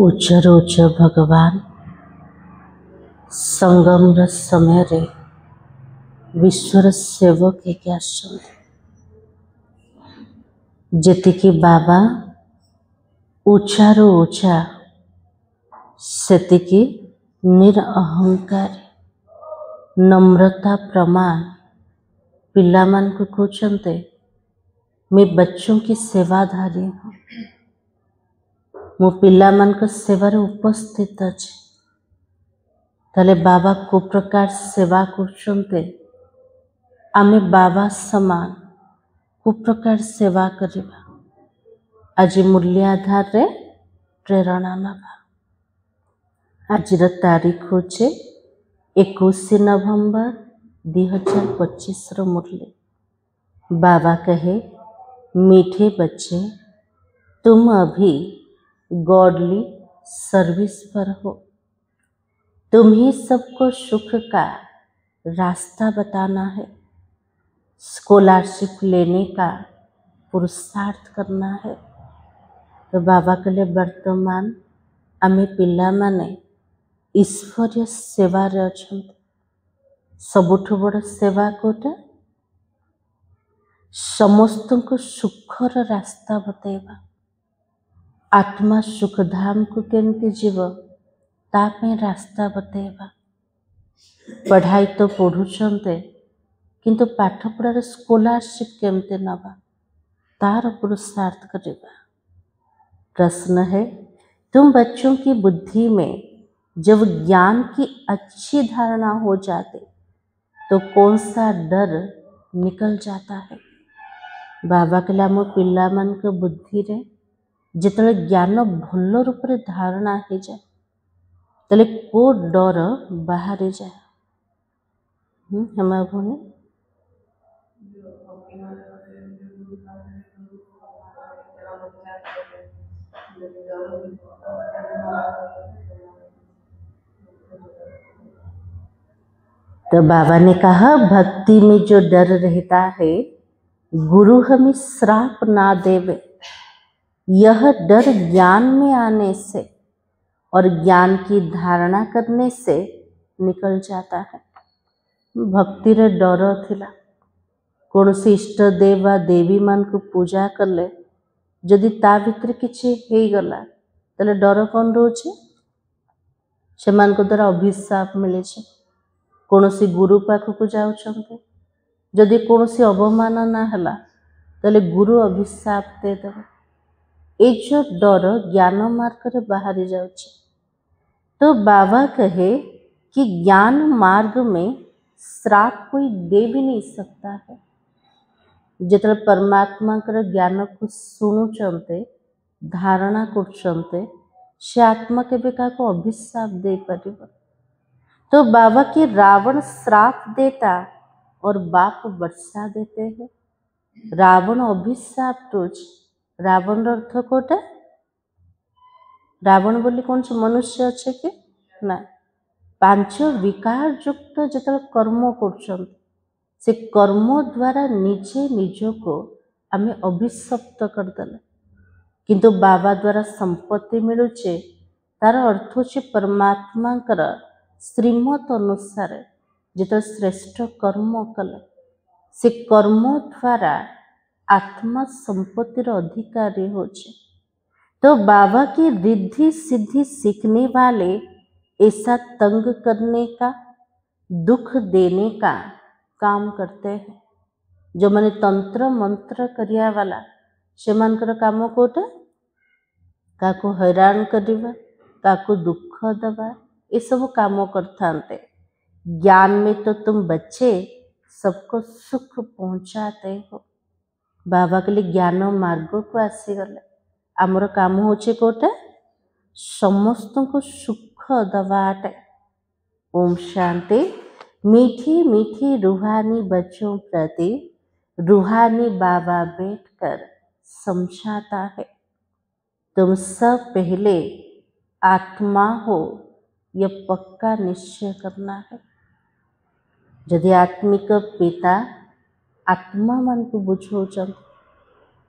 उच्चर उच्च भगवान संगम समय रे विश्वर सेवक ହେଇକି ଆସିଛନ୍ତି। ଯେତିକି ବାବା ଉଚ୍ଚାରୁ ଉଚ୍ଚା ସେତିକି ନିରଅହଙ୍କାରୀ नम्रता प्रमाण पिलामान को कहते मैं बच्चों की सेवाधारी हूँ, मो पिलामान को सेवार उपस्थित अच्छे। ताले बाबा को प्रकार सेवा करते आमे बाबा समान को प्रकार सेवा करिबा। आज मूल्य आधार रे प्रेरणा नवा। आज तारीख होचे 21 नवंबर 2025 मुरली। बाबा कहे मीठे बच्चे तुम अभी गॉडली सर्विस पर हो, तुम ही सबको सुख का रास्ता बताना है, स्कॉलरशिप लेने का पुरुषार्थ करना है। तो बाबा कहले वर्तमान आमे पिला माने ईश्वरीय सेवा रे अछंत। सबुठु बड़ सेवा कोटा समस्त को सुखर रास्ता बतेवा। आत्मा सुखधाम को केमती जीव तापे रास्ता बतेवा। पढ़ाई तो पढ़ुचंते किंतु पाठ पढ़ार स्कॉलरशिप केमती नवा तार पुरुषार्थ करिबा। प्रश्न है तुम बच्चों की बुद्धि में जब ज्ञान की अच्छी धारणा हो जाते तो कौन सा डर निकल जाता है। बाबा कहला मो पिला मान के बुद्धि रे जितने ज्ञान भल रूप रे धारणा हो जाए तले को डर बाहरी जाए। हेमा भूमि तो बाबा ने कहा भक्ति में जो डर रहता है गुरु हमें श्राप ना देवे। यह डर ज्ञान में आने से और ज्ञान की धारणा करने से निकल जाता है। भक्ति रे डर थिला कौन से इष्ट देव व देवी मान को पूजा करले जदि ता भितर किछि हे गला तले डर कौन रोचे से मान को द्वारा अभिशाप मिले छे। कौन सी गुरु पाखक जाउछन्ते जदि कौन सी अवमानना हला तले गुरु अभिशाप दे देवे। ए जो डर ज्ञान मार्ग रे बाहरी जाउछे। तो बाबा कहे कि ज्ञान मार्ग में श्राप कोई दे भी नहीं सकता है। जितने परमात्मा कर ज्ञान को शुणुचंते धारणा करचंते से आत्मा के का को अभिशाप दे परिबा। तो बाबा के रावण श्राप देता और बाप वर्षा देते हैं। रावण अभिशाप रोज रावण अर्थ कोटा रावण बोली कौन से मनुष्य अच्छे के ना पांच विकार युक्त जिते कर्म कर से कर्म द्वारा निजे निज को आमे अभिशप्त करदेले। किंतु बाबा द्वारा संपत्ति मिलुचे तार अर्थ होचे परमात्मा कर श्रीमत अनुसार जिते श्रेष्ठ कर्म कले से कर्म द्वारा आत्मा संपत्तिर अधिकारी होचे। तो बाबा की रिद्धि सिद्धि सीखने वाले ऐसा तंग करने का दुख देने का काम करते हैं। जो माने तंत्र मंत्र करिया वाला से मानकर काम कोटा काको हैरान करवा काको दुख दबा ये सब काम करते। ज्ञान में तो तुम बच्चे सबको सुख पहुंचाते हो। बाबा के लिए ज्ञान मार्ग को आसीगले आमर काम होचे कोटा समस्त को सुख दबाटे। ओम शांति। मीठी मीठी रूहानी बच्चों प्रति रूहानी बाबा बैठकर समझाता है तुम सब पहले आत्मा हो यह पक्का निश्चय करना है। यदि आत्मिक पिता आत्मा मान को बुझौछन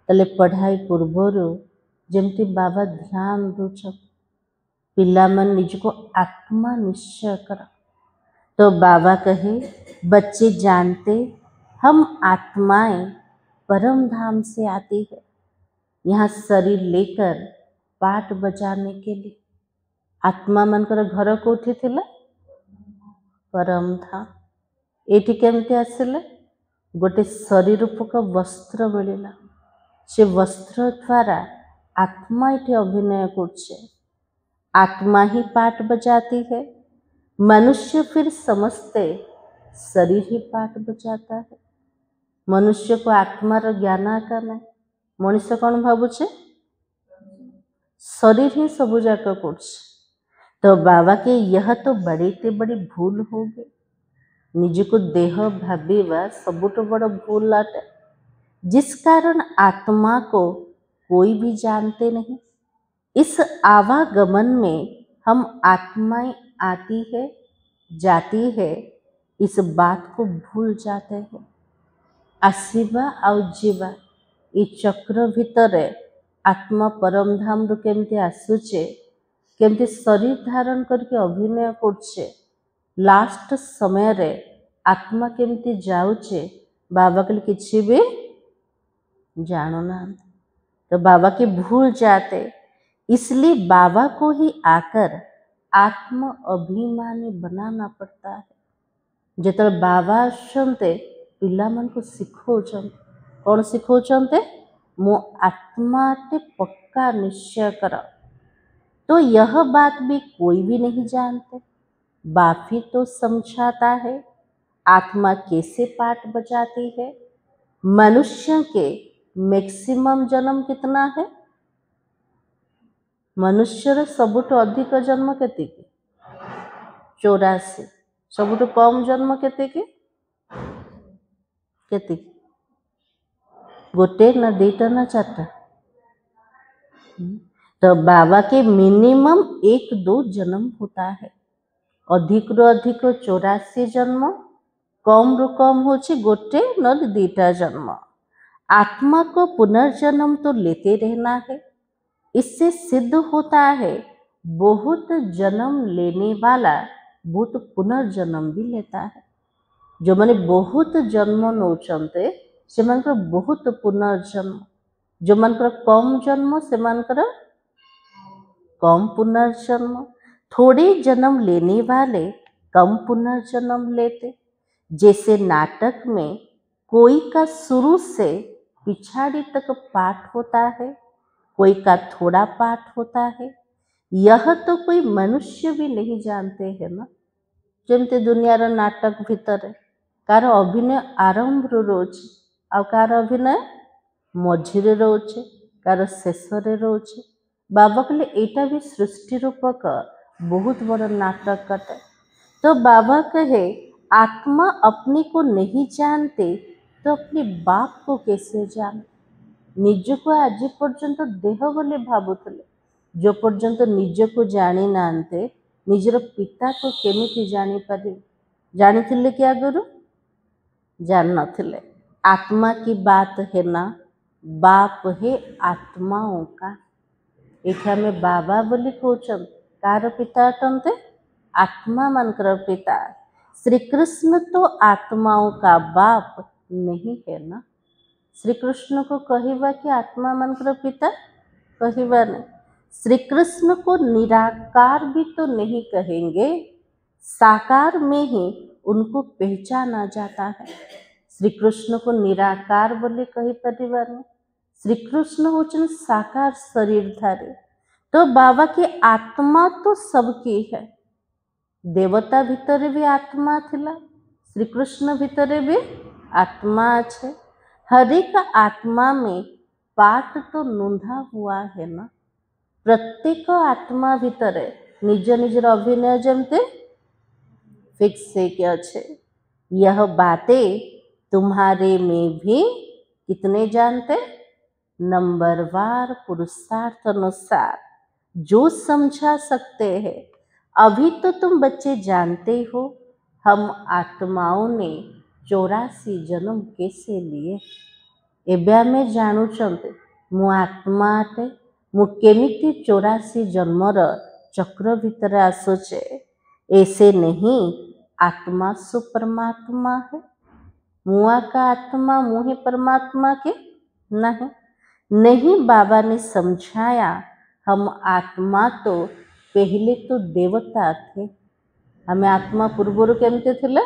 तले पढ़ाई पूर्वर जमती बाबा ध्यान दूछ पिला मन निज को आत्मा निश्चय कर। तो बाबा कहे बच्चे जानते हम आत्माएं परम धाम से आती है, यहाँ शरीर लेकर पाठ बजाने के लिए। आत्मा मनकर घर कोठी थिला परम धाम। एठी केमती आसिले गोटे शरीर रूपक वस्त्र मिलिला, से वस्त्र द्वारा आत्मा एठी अभिनय करछे। आत्मा ही पाठ बजाती है, मनुष्य फिर समझते शरीर ही पाठ बजाता है। मनुष्य को आत्मार ज्ञान आका नहीं, मनुष्य कौन भावुचे शरीर ही सबू जाक कर। तो बाबा के यह तो बड़ी ते बड़ी भूल हो गई। निज को देह भाविवा सबुठ बड़ भूल आटे, जिस कारण आत्मा को कोई भी जानते नहीं। इस आवागमन में हम आत्माएं आती है जाती है, इस बात को भूल जाते हैं। आसिबा और जीवा ये चक्र भितर आत्मा परम धाम रु केमती आसुचे, केमती शरीर धारण करके अभिनय करछे। लास्ट समय रे आत्मा केमती जाउचे बाबा के किसी भी जानो ना। तो बाबा के भूल जाते, इसलिए बाबा को ही आकर आत्म अभिमानी बनाना पड़ता है। जिते बाबा आसते पिला मन को सिखौचंते, कौन सिखौचंते मो आत्मा ते पक्का निश्चय कर। तो यह बात भी कोई भी नहीं जानते, बाप ही तो समझाता है आत्मा कैसे पाठ बजाती है। मनुष्य के मैक्सिमम जन्म कितना है? मनुष्य सबुठ अधिक जन्म केते 84, सबुठ कम जन्म केते गोटे ना दुईटा ना चारटा? तो बाबा के मिनिमम 1-2 जन्म होता है। अधिक रो अधिक 84 जन्म, कम रो कम होची गोटे न दुईटा जन्म। आत्मा को पुनर्जन्म तो लेते रहना है। इससे सिद्ध होता है बहुत जन्म लेने वाला बहुत पुनर्जन्म भी लेता है। जो मैंने बहुत जन्म नौचंते से बहुत पुनर्जन्म, जो मन कम जन्म से कम पुनर्जन्म। थोड़े जन्म लेने वाले कम पुनर्जन्म लेते। जैसे नाटक में कोई का शुरू से पिछाड़ी तक पाठ होता है, कोई का थोड़ा पाठ होता है। यह तो कोई मनुष्य भी नहीं जानते हैं ना। जमते दुनियार नाटक भितर कार अभिनय आरंभ रोचे आ कार अभिनय मझिरे रोचे, कार शेष रोचे। बाबा कहले एटा भी सृष्टि रूपक बहुत बड़ा नाटक कटे। तो बाबा कहे आत्मा अपने को नहीं जानते तो अपने बाप को कैसे जाने। निज को आज पर्यंत देह बोले भावुले, जो पर्यंत निज को जानी नांते निजर पिता को केमिति जानी पारे? जानी थिले कि आगुरु जान नथिले। आत्मा की बात है ना, बाप है आत्माओं का। एठा में बाबा बोली कहउछन कार पिता अटंते? आत्मा मनकर पिता। श्री कृष्ण तो आत्माओं का बाप नहीं है ना। श्री कृष्ण को कहिबा कि आत्मा मनकर पिता कहिबा नहीं। श्री कृष्ण को निराकार भी तो नहीं कहेंगे, साकार में ही उनको पहचाना जाता है। श्री कृष्ण को निराकार बोले कही परिवा नहीं। श्री कृष्ण होचन साकार शरीरधारी। तो बाबा की आत्मा तो सबकी है। देवता भितर भी आत्मा थिला, श्री कृष्ण भितर भी आत्मा है। हरेक आत्मा में पाठ तो नोंधा हुआ है ना। प्रत्येक आत्मा भितर निज निजर अभिनय जमते फिक्स है क्या छे। यह बातें तुम्हारे में भी कितने जानते? नंबरवार पुरुषार्थ अनुसार जो समझा सकते हैं। अभी तो तुम बच्चे जानते हो हम आत्माओं ने 84 जन्म कैसे लिए। एबे आमे जानुचंते मु आत्मा अटे, मु केमिति 84 जन्मर चक्र भीतर आसुचे ऐसे नहीं आत्मा सु परमात्मा है मुआ का आत्मा मुहे परमात्मा के नहीं नहीं बाबा ने समझाया हम आत्मा तो पहले तो देवता थे हमें आत्मा पूर्वर केमते थिले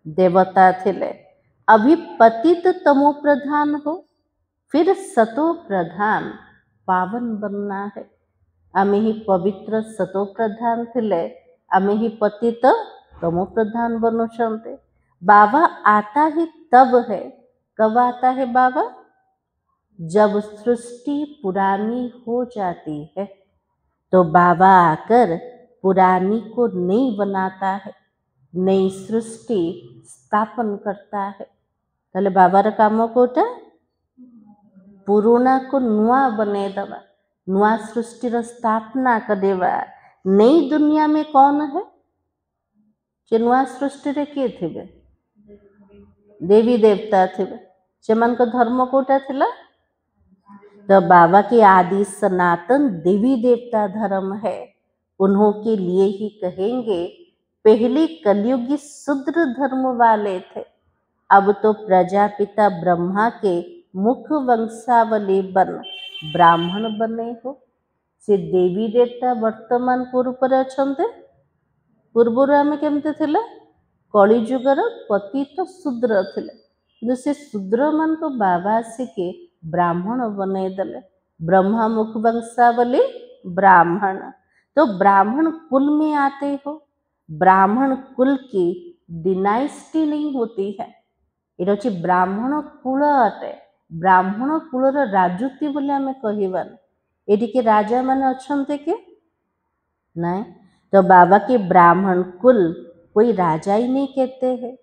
देवता थिले अभी पतित तमो प्रधान हो फिर सतो प्रधान पावन बनना है आमे ही पवित्र सतो प्रधान थिले आमे ही पतित तमो प्रधान बनुचंते बाबा आता ही तब है कब आता है बाबा जब सृष्टि पुरानी हो जाती है तो बाबा आकर पुरानी को नई बनाता है नई सृष्टि स्थापन करता है ताले बाबार काम कोटा पुराना को नुआ बने दवा नुआ सृष्टि स्थापना करेवा नई दुनिया में कौन है जे नुआ सृष्टि रे किए थिबे देवी देवता थिबे सेमान को धर्म कोटा थिला तो बाबा के आदि सनातन देवी देवता धर्म है उन्हों के लिए ही कहेंगे पहले कलयुगी शूद्र धर्म वाले थे अब तो प्रजापिता ब्रह्मा के मुख वंशावली बन ब्राह्मण बने हो से देवी देवता वर्तमान पूर्व अच्छे पूर्वर आम केमती थिले कलिजुगर पतित शूद्र थिले किंतु से शूद्र मान को बाबा आसिके ब्राह्मण बने दले ब्रह्मा मुख वंशावली ब्राह्मण तो ब्राह्मण कुल में आते हो ब्राह्मण कुल की डिनाइस्टी नहीं होती है ये हूँ ब्राह्मण कुल अटे ब्राह्मण कुलर राजुति बोले आम कहबान ये राजा मान अच्छे कि नहीं तो बाबा के ब्राह्मण कुल कोई राजा ही नहीं कहते हैं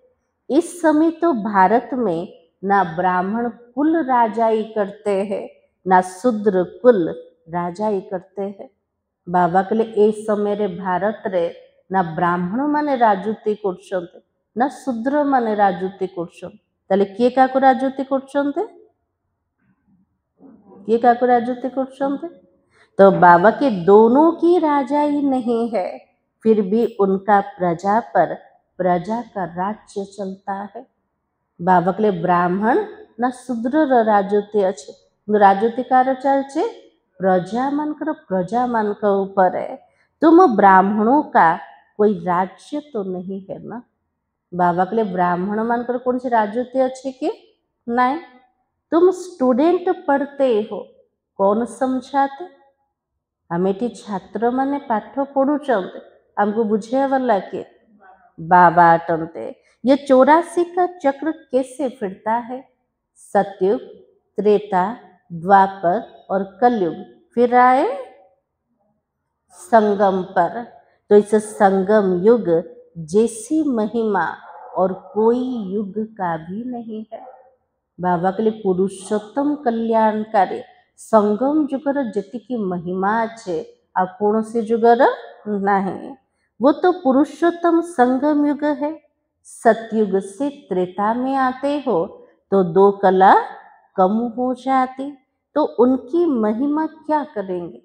इस समय तो भारत में ना ब्राह्मण कुल राजाई करते हैं ना शूद्र कुल राजाई करते हैं बाबा के लिए इस समय रे भारत रे ना ब्राह्मण माने राजुति करछन्ते ना शूद्र माने राजुति करछन्ते ताले किए काको राजुति करछन्ते किए काको राजुति करछन्ते तो बाबा के दोनों की राजाई नहीं है फिर भी उनका प्रजा पर प्रजा का राज्य चलता है बाबा के लिए ब्राह्मण ना शूद्र राजती अच्छे राजती कार चलचे प्रजा मान ऊपर है तुम ब्राह्मणों का कोई राज्य तो नहीं है ना बाबा के लिए ब्राह्मण मान कौन सी राजती अच्छे कि नहीं तुम स्टूडेंट पढ़ते हो कौन समझाते आम ये छात्र माने पाठ पढ़ुचंते हमको बुझे वाला के बाबा अटंते ये 84 का चक्र कैसे फिरता है सतयुग त्रेता द्वापर और कलयुग फिर आए संगम पर तो इस संगम युग जैसी महिमा और कोई युग का भी नहीं है बाबा के लिए पुरुषोत्तम कल्याणकारी संगम जुगर जति की महिमा है आ कौन से जुगर नहीं वो तो पुरुषोत्तम संगम युग है सतयुग से त्रेता में आते हो तो 2 कला कम हो जाती तो उनकी महिमा क्या करेंगे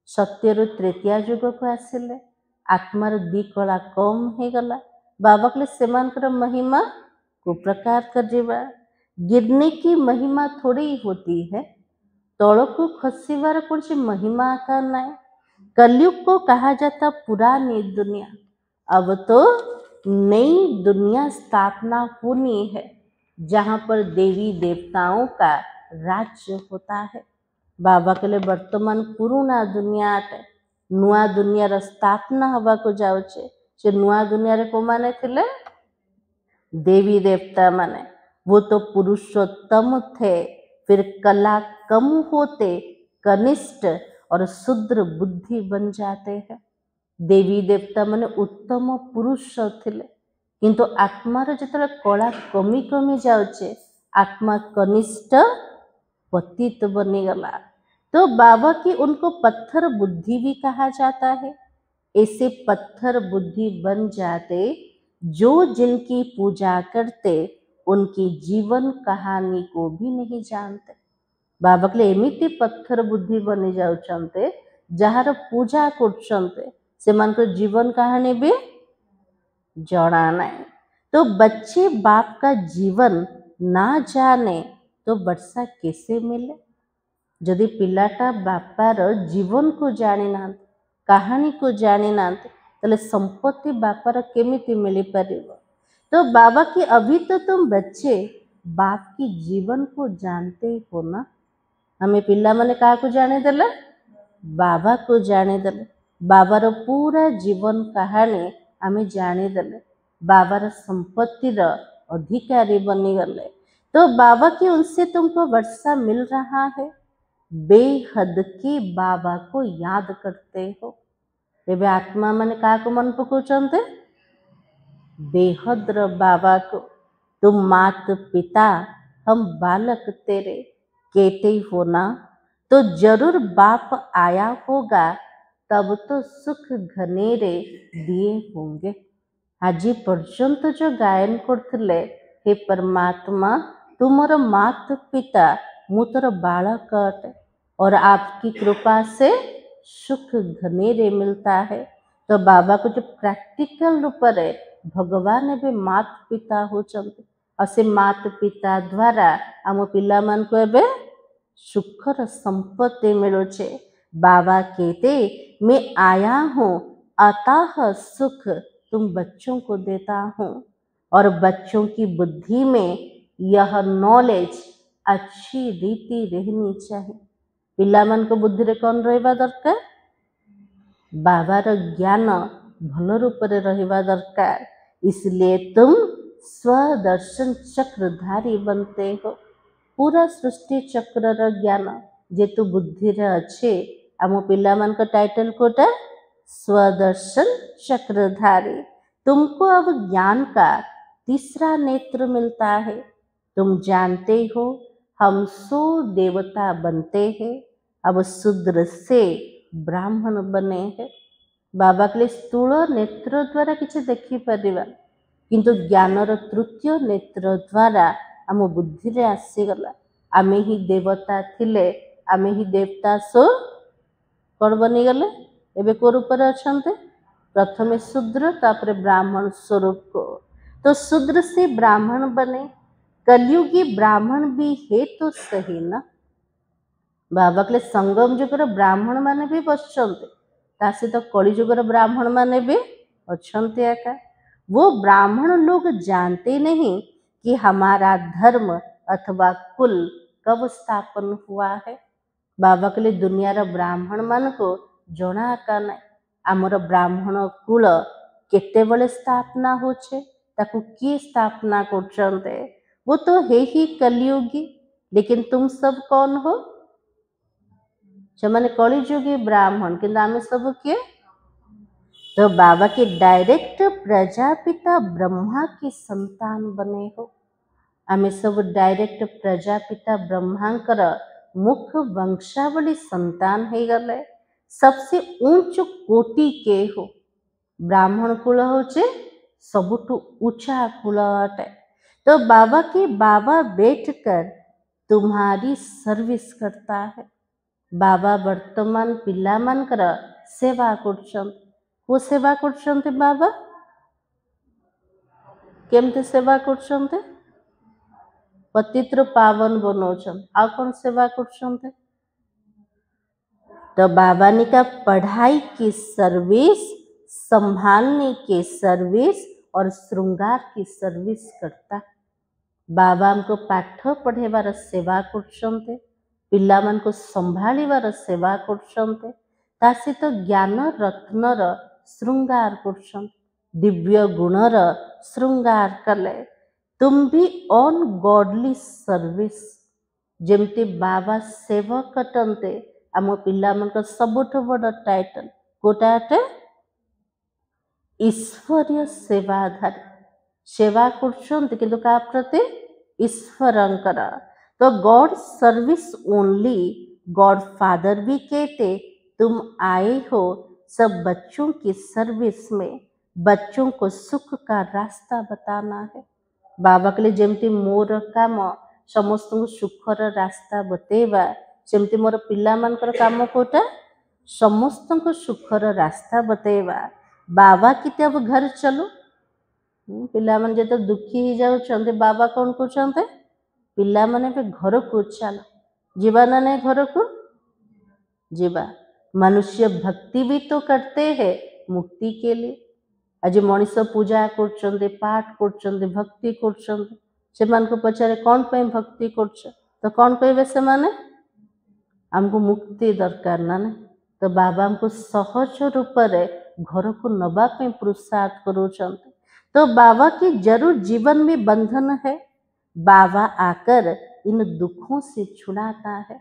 सत्यर तृतीया युग को आसिले आत्मार 2 कला कम हो गला बाबा के लिए महिमा को प्रकार कर गिरने की महिमा थोड़ी ही होती है तौड़ को खसीबार कौन सी महिमा का नहीं कलयुग को कहा जाता पुरानी दुनिया अब तो नई दुनिया स्थापना होनी है जहाँ पर देवी देवताओं का राज्य होता है बाबा के लिए वर्तमान पुराना दुनिया आटे नुआ दुनिया स्थापना हवा को जाऊे से नुआ दुनिया रे को माने थिले देवी देवता माने वो तो पुरुषोत्तम थे फिर कला कम होते कनिष्ठ और शूद्र बुद्धि बन जाते हैं देवी देवता माने उत्तम पुरुष थिले किंतु आत्मार जिते कला कमी कमी जाऊे आत्मा कनिष्ठ पतित बनीगला तो बाबा की उनको पत्थर बुद्धि भी कहा जाता है ऐसे पत्थर बुद्धि बन जाते जो जिनकी पूजा करते उनकी जीवन कहानी को भी नहीं जानते बाबा कहले एमिति पत्थर बुद्धि बनी जाउछन्ते जार पूजा करछन्ते सेमानकर जीवन कहानी भी जଣା नहीं। तो बच्चे बाप का जीवन ना जाने तो वर्षा कैसे मिले? जदि पिलाटा बापार जीवन को जानी ना कहानी को जानी ना तो संपत्ति बापार केमिति मिली परिबो? तो बाबा की अभी तो तुम बच्चे बाप की जीवन को जानते हो ना। हमें पिला माने क्या को जाने देले? बाबा को जाने देले। बाबार पूरा जीवन कहानी आमे जाने देले। बाबार संपत्तिर अधिकारी बनी गले। तो बाबा की उनसे तुमको वर्षा मिल रहा है। बेहद के बाबा को याद करते हो। एबे आत्मा माने क्या को मन पकाउछन्ते? बेहद्र बाबा को। तुम मात पिता हम बालक तेरे कहते हो ना, तो जरूर बाप आया होगा तब तो सुख घनेरे दिए होंगे। आज पर्यंत जो गायन करथिले, हे परमात्मा तुमर मात पिता मु तोर बालक अटे और आपकी कृपा से सुख घनेरे मिलता है। तो बाबा को जो प्रैक्टिकल रूप रे भगवान भी मात पिता होचंते और से मात पिता द्वारा आम पिला मान को एबे सुखर संपत्ति मिलुछे। बाबा कहते मैं आया हूँ अतः सुख तुम बच्चों को देता हूँ और बच्चों की बुद्धि में यह नॉलेज अच्छी रीति रहनी चाहिए। पिला मान को बुद्धि रे कौन रहबा दरकार? बाबार ज्ञान भल रूप रे रहबा दरकार। इसलिए तुम स्वदर्शन चक्रधारी बनते हो। पूरा सृष्टि चक्र ज्ञान जेतु बुद्धि रे अच्छे आम पिला मान का टाइटल कोटा स्वदर्शन चक्रधारी। तुमको अब ज्ञान का तीसरा नेत्र मिलता है। तुम जानते हो हम 100 देवता बनते हैं, अब शूद्र से ब्राह्मण बने हैं। बाबा के स्थूल नेत्र द्वारा किसी देखी पारिबा किंतु ज्ञानर तृतीय नेत्र द्वारा आम बुद्धि रे आसीगला आमे ही देवता थिले, आमे ही देवता सो कौन बनीगले? एबे को रूप रे अछंते? प्रथमे शूद्र तापर ब्राह्मण स्वरूप को। तो शूद्र से ब्राह्मण बने। कलयुगी ब्राह्मण भी है तो सही ना। बाबा के संगम जुगर ब्राह्मण माने भी बसचंते तासे तो कली जुगर ब्राह्मण माने भी अछंते आका। वो ब्राह्मण लोग जानते नहीं कि हमारा धर्म अथवा कुल कब स्थापन हुआ है। बाबा के लिए दुनियार ब्राह्मण मान को जना का नहीं आमर ब्राह्मण कुल केते बळे स्थापना होछे ताकू किए स्थापना करछन्ते वो तो है ही कलयुगी। लेकिन तुम सब कौन हो? जमाने कलिजुगी ब्राह्मण किंतु आमे सब किए? तो बाबा के डायरेक्ट प्रजापिता ब्रह्मा की संतान बने हो। आमे सब डायरेक्ट प्रजापिता ब्रह्मांकर मुख्य वंशावली संतान है गले। सबसे ऊंच कोटि के हो। ब्राह्मण कुल होचे सबुठु ऊंचा कुल अटे। तो बाबा के बाबा बैठकर तुम्हारी सर्विस करता है। बाबा वर्तमान पिला मानकर सेवा करछन्ते। वो सेवा करछन्ते बाबा केमते सेवा करछन्ते? पतित्र पावन बनोछन आ कौन सेवा करछन्ते? तो बाबा ने का पढ़ाई की सर्विस, संभालने की सर्विस और श्रृंगार की सर्विस करता। बाबा हमको पाठ पढ़ेबार सेवा करछन्ते, पिला मान को संभालीबार सेवा करछन्ते, ता सहित ज्ञान रत्नर श्रृंगार करछन्ते, दिव्य गुणर श्रृंगार कले। तुम भी ऑन गॉडली सर्विस जेमती बाबा सेवक अटंते आम पिला मन को सबुठ बड़ टाइटल कोटा अटे ईश्वरीय सेवाधारी। सेवा करछन्ते किंतु का प्रति? ईश्वरंकर। तो God service only. God father भी कहते तुम आए हो सब बच्चों की सर्विस में, बच्चों को सुख का रास्ता बताना है। बाबा के लिए जेमती मोर काम समस्त सुखर रास्ता बतेवा सेमती मोर पिला मानकर काम कोटा समस्त सुखर रास्ता बतेवा बाबा किते अब घर चलो पिला मन जो दुखी हो जाउछन्ते बाबा कौन कहते पिला माने भी घर को चल जीवा ना नहीं घर को जीवा मनुष्य भक्ति भी तो करते हैं मुक्ति के लिए आज मनीष पूजा कर पाठ कर भक्ति कर पचारे कौन पे भक्ति कर तो कौन कहे से माने हमको मुक्ति दरकार ना नहीं तो बाबा हमको सहज रूप से घर को नवा प्रोत्साहित करूँ तो बाबा की जरूर जीवन में बंधन है बाबा आकर इन दुखों से छुड़ाता है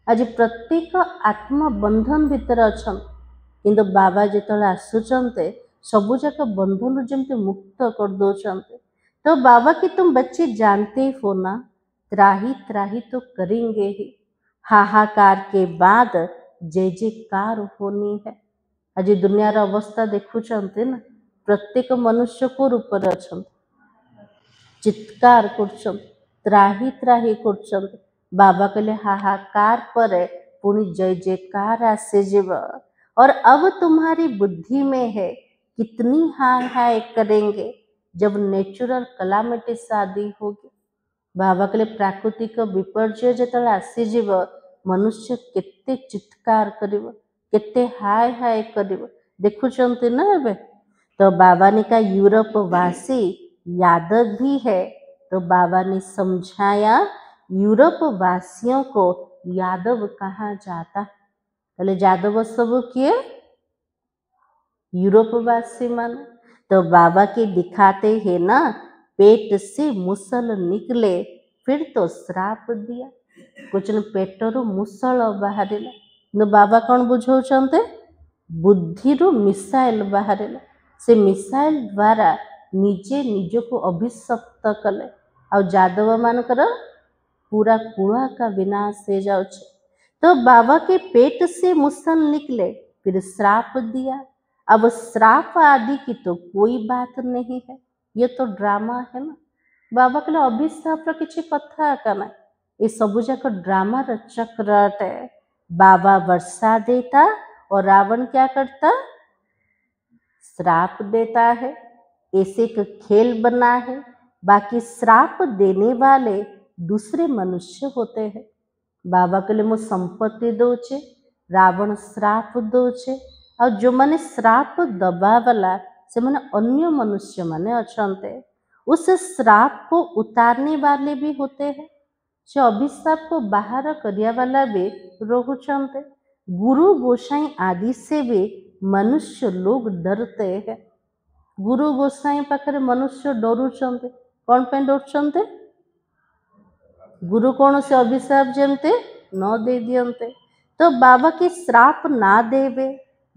आज प्रत्येक आत्मा बंधन भीतर अच्छा किंतु बाबा जो आसुचंते सबू जाक बंधन जमते मुक्त कर दौरान तो बाबा की तुम बच्चे जानते हो ना त्राही त्राही तो करेंगे ही हाहाकार के बाद जय जयकार होनी है आज दुनियार अवस्था देखुंते ना प्रत्येक मनुष्य को ऊपर अच्छा चित्कार कर त्राही त्राही कर बाबा कहले हाहाकार पर पुणी जय जयकार आसे जीव और अब तुम्हारी बुद्धि में है कितनी हाय हाय करेंगे जब नेचुरल कलामिटी शादी होगी बाबा कहले प्राकृतिक विपर्य जो आसीजीव मनुष्य केते चित्कार करिवो केते हाय हाय करिवो देखुचंती ना एबे तो बाबा ने कहा यूरोप वासी यादव भी है तो बाबा ने समझाया यूरोप वासियों को यादव कहा जाता पहले यादव सब किए यूरोप वासी मान तो बाबा के दिखाते हैं ना पेट से मुसल निकले फिर तो श्राप दिया कुछ न पेटर मुसल बाहर तो बाबा कौन बुझाते बुद्धि मिसाइल बाहर से मिसाइल द्वारा निजे निज को अभिशप्त कले आ यादव मानकर पूरा कुआ का विनाश हो जाए तो बाबा के पेट से मुसल निकले फिर श्राप दिया अब श्राप आदि की तो कोई बात नहीं है ये तो ड्रामा है ना बाबा कहले अभिशाप किसी कथा का ना ये सबू जाक ड्रामा चक्र है बाबा वर्षा देता और रावण क्या करता श्राप देता है ऐसे एक खेल बना है बाकी श्राप देने वाले दूसरे मनुष्य होते हैं बाबा कहले मो संपत्ति दौचे रावण श्राप दौचे और जो माने श्राप दबा वाला से माने अन्य मनुष्य माने अच्छे उस श्राप को उतारने वाले भी होते हैं से अभिशाप को बाहर करिया वाला भी रोचते गुरु गोसाई आदि से भी मनुष्य लोग डरते हैं गुरु गोसाई पाखे मनुष्य डरुचंते कौन पे डरुचंते गुरु कौन से अभिशाप जमते न दे दियंते तो बाबा के श्राप ना देवे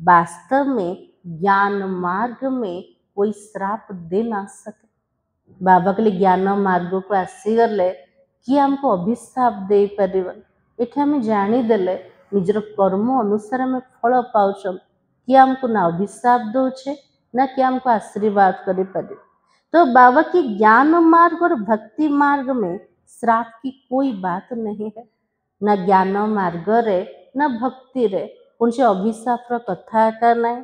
वास्तव में ज्ञान मार्ग में कोई श्राप दे ना सके बाबा के लिए ज्ञान मार्ग को आसीगले कि हमको अभिशाप दे पार ये आम जाणीदेले निजर कर्म अनुसार आम फल पाँच कि हमको ना अभिशाप दौचे ना कि हमको आशीर्वाद कर तो बाबा की ज्ञान मार्ग और भक्ति मार्ग में श्राप की कोई बात नहीं है ना ज्ञान मार्ग रे ना भक्ति रे उनसे अभिशाप कथा का नहीं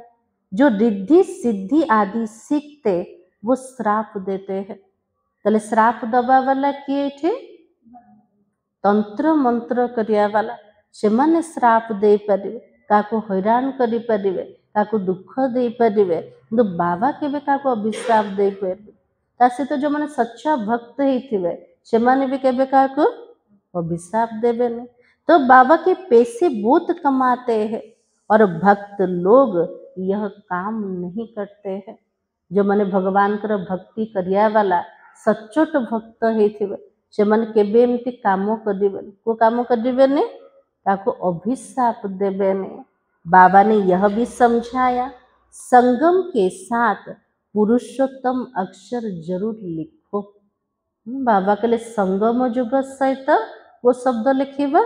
जो रिद्धि सिद्धि आदि सीखते वो श्राप देते हैं तले श्राप दबा वाला किए थे तंत्र मंत्र करिया वाला से माने श्राप दे पारिबे काको हैरान करि पारिबे काको दुख दे पारिबे किंतु बाबा केबे काको अभिशाप दे पारिबे ता सहित जो माने सच्चा भक्त होइथिबे से माने भी केबे काको अभिशाप देबे नहीं तो बाबा के पैसे बहुत कमाते हैं और भक्त लोग यह काम नहीं करते हैं जो माने भगवान कर भक्ति करिया वाला सचोट भक्त होइथिबे से माने केबे एमती काम करिबे को काम करिबे नहीं ताको अभिशाप देबे नहीं बाबा ने यह भी समझाया संगम के साथ पुरुषोत्तम अक्षर जरूर लिखो बाबा के लिए संगम युग सहित वो शब्द लिखिबा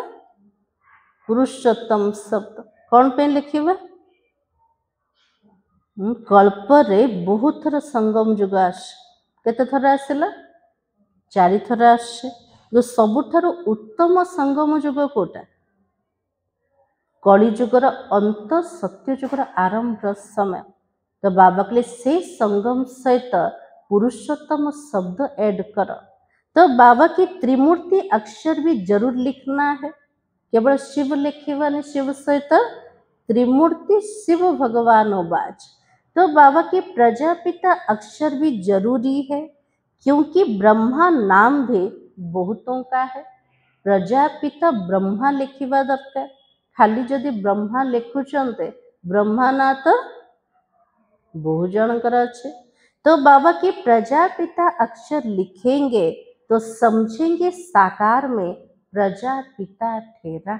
पुरुषोत्तम शब्द कौन पे लिखिबा कल्परे बहुत थर संगम युग आस केते थर आसला 4 थर आसे जो सबुठारु उत्तम संगम युग कोटा कली जुगर अंत सत्य जुगर आरंभ समय तो बाबा कहले से संगम सहित पुरुषोत्तम शब्द ऐड कर। तो बाबा की त्रिमूर्ति अक्षर भी जरूर लिखना है, केवल शिव लिखिवानी शिव सहित त्रिमूर्ति शिव भगवान बाज। तो बाबा की प्रजापिता अक्षर भी जरूरी है, क्योंकि ब्रह्मा नाम भी बहुतों का है। प्रजापिता ब्रह्मा लिखिवा दरकार, खाली जदि ब्रह्मा लिखुचंते ब्रह्मा ना तो बहु जनकर अच्छे। तो बाबा की प्रजापिता अक्षर लिखेंगे तो समझेंगे साकार में प्रजापिता ठेरा।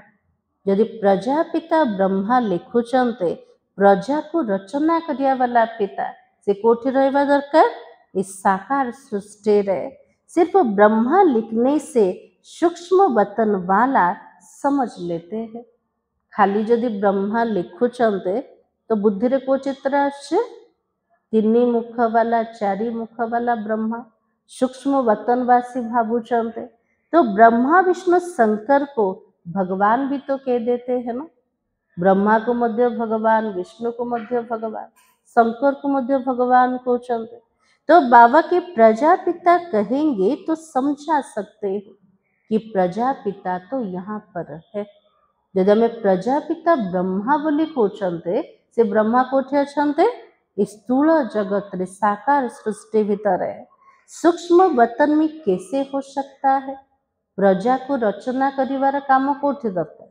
यदि प्रजापिता ब्रह्मा लिखुचंते प्रजा को रचना करिया वाला पिता से कोठी रहबा दरकार, इस साकार सृष्टि रे सिर्फ ब्रह्मा लिखने से सूक्ष्म वतन वाला समझ लेते हैं। खाली जदि ब्रह्मा लिखुचंते तो बुद्धि रे को चित्र आछे, तीन मुख वाला चारि मुख वाला ब्रह्मा सूक्ष्म वतनवासी भावुचंते। तो ब्रह्मा विष्णु शंकर को भगवान भी तो कह देते हैं ना, ब्रह्मा को मध्य भगवान, विष्णु को मध्य भगवान, शंकर को मध्य भगवान को चलते। तो बाबा के प्रजापिता कहेंगे तो समझा सकते हैं कि प्रजापिता तो यहाँ पर है। यदि हमें प्रजापिता ब्रह्मा बोली कहते से ब्रह्मा कोठे अच्छे स्थूल जगत रे साकार सृष्टि भीतर है, सूक्ष्म वतन में कैसे हो सकता है? प्रजा को रचना करिवार काम कोठे दरकार,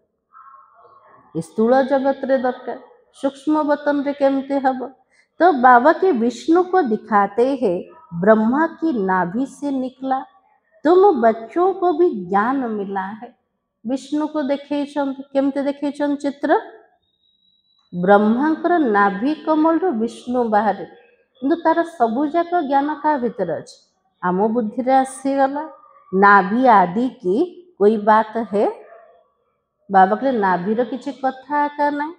स्थूल जगत रे दरकार, सूक्ष्म वतन रे केमते हब? तो बाबा के विष्णु को दिखाते हैं ब्रह्मा की नाभि से निकला, तुम बच्चों को भी ज्ञान मिला है। विष्णु को देखे केमते देखे चित्र, ब्रह्मांकर नाभि कमल रू विष्णु बाहर, किंतु तार सबुजाक ज्ञान क्या भीतर अच्छे आम बुद्धि रे आसीगला। नाभि आदि की कोई बात है? बाबा कहले नाभीर किसी कथा आका ना,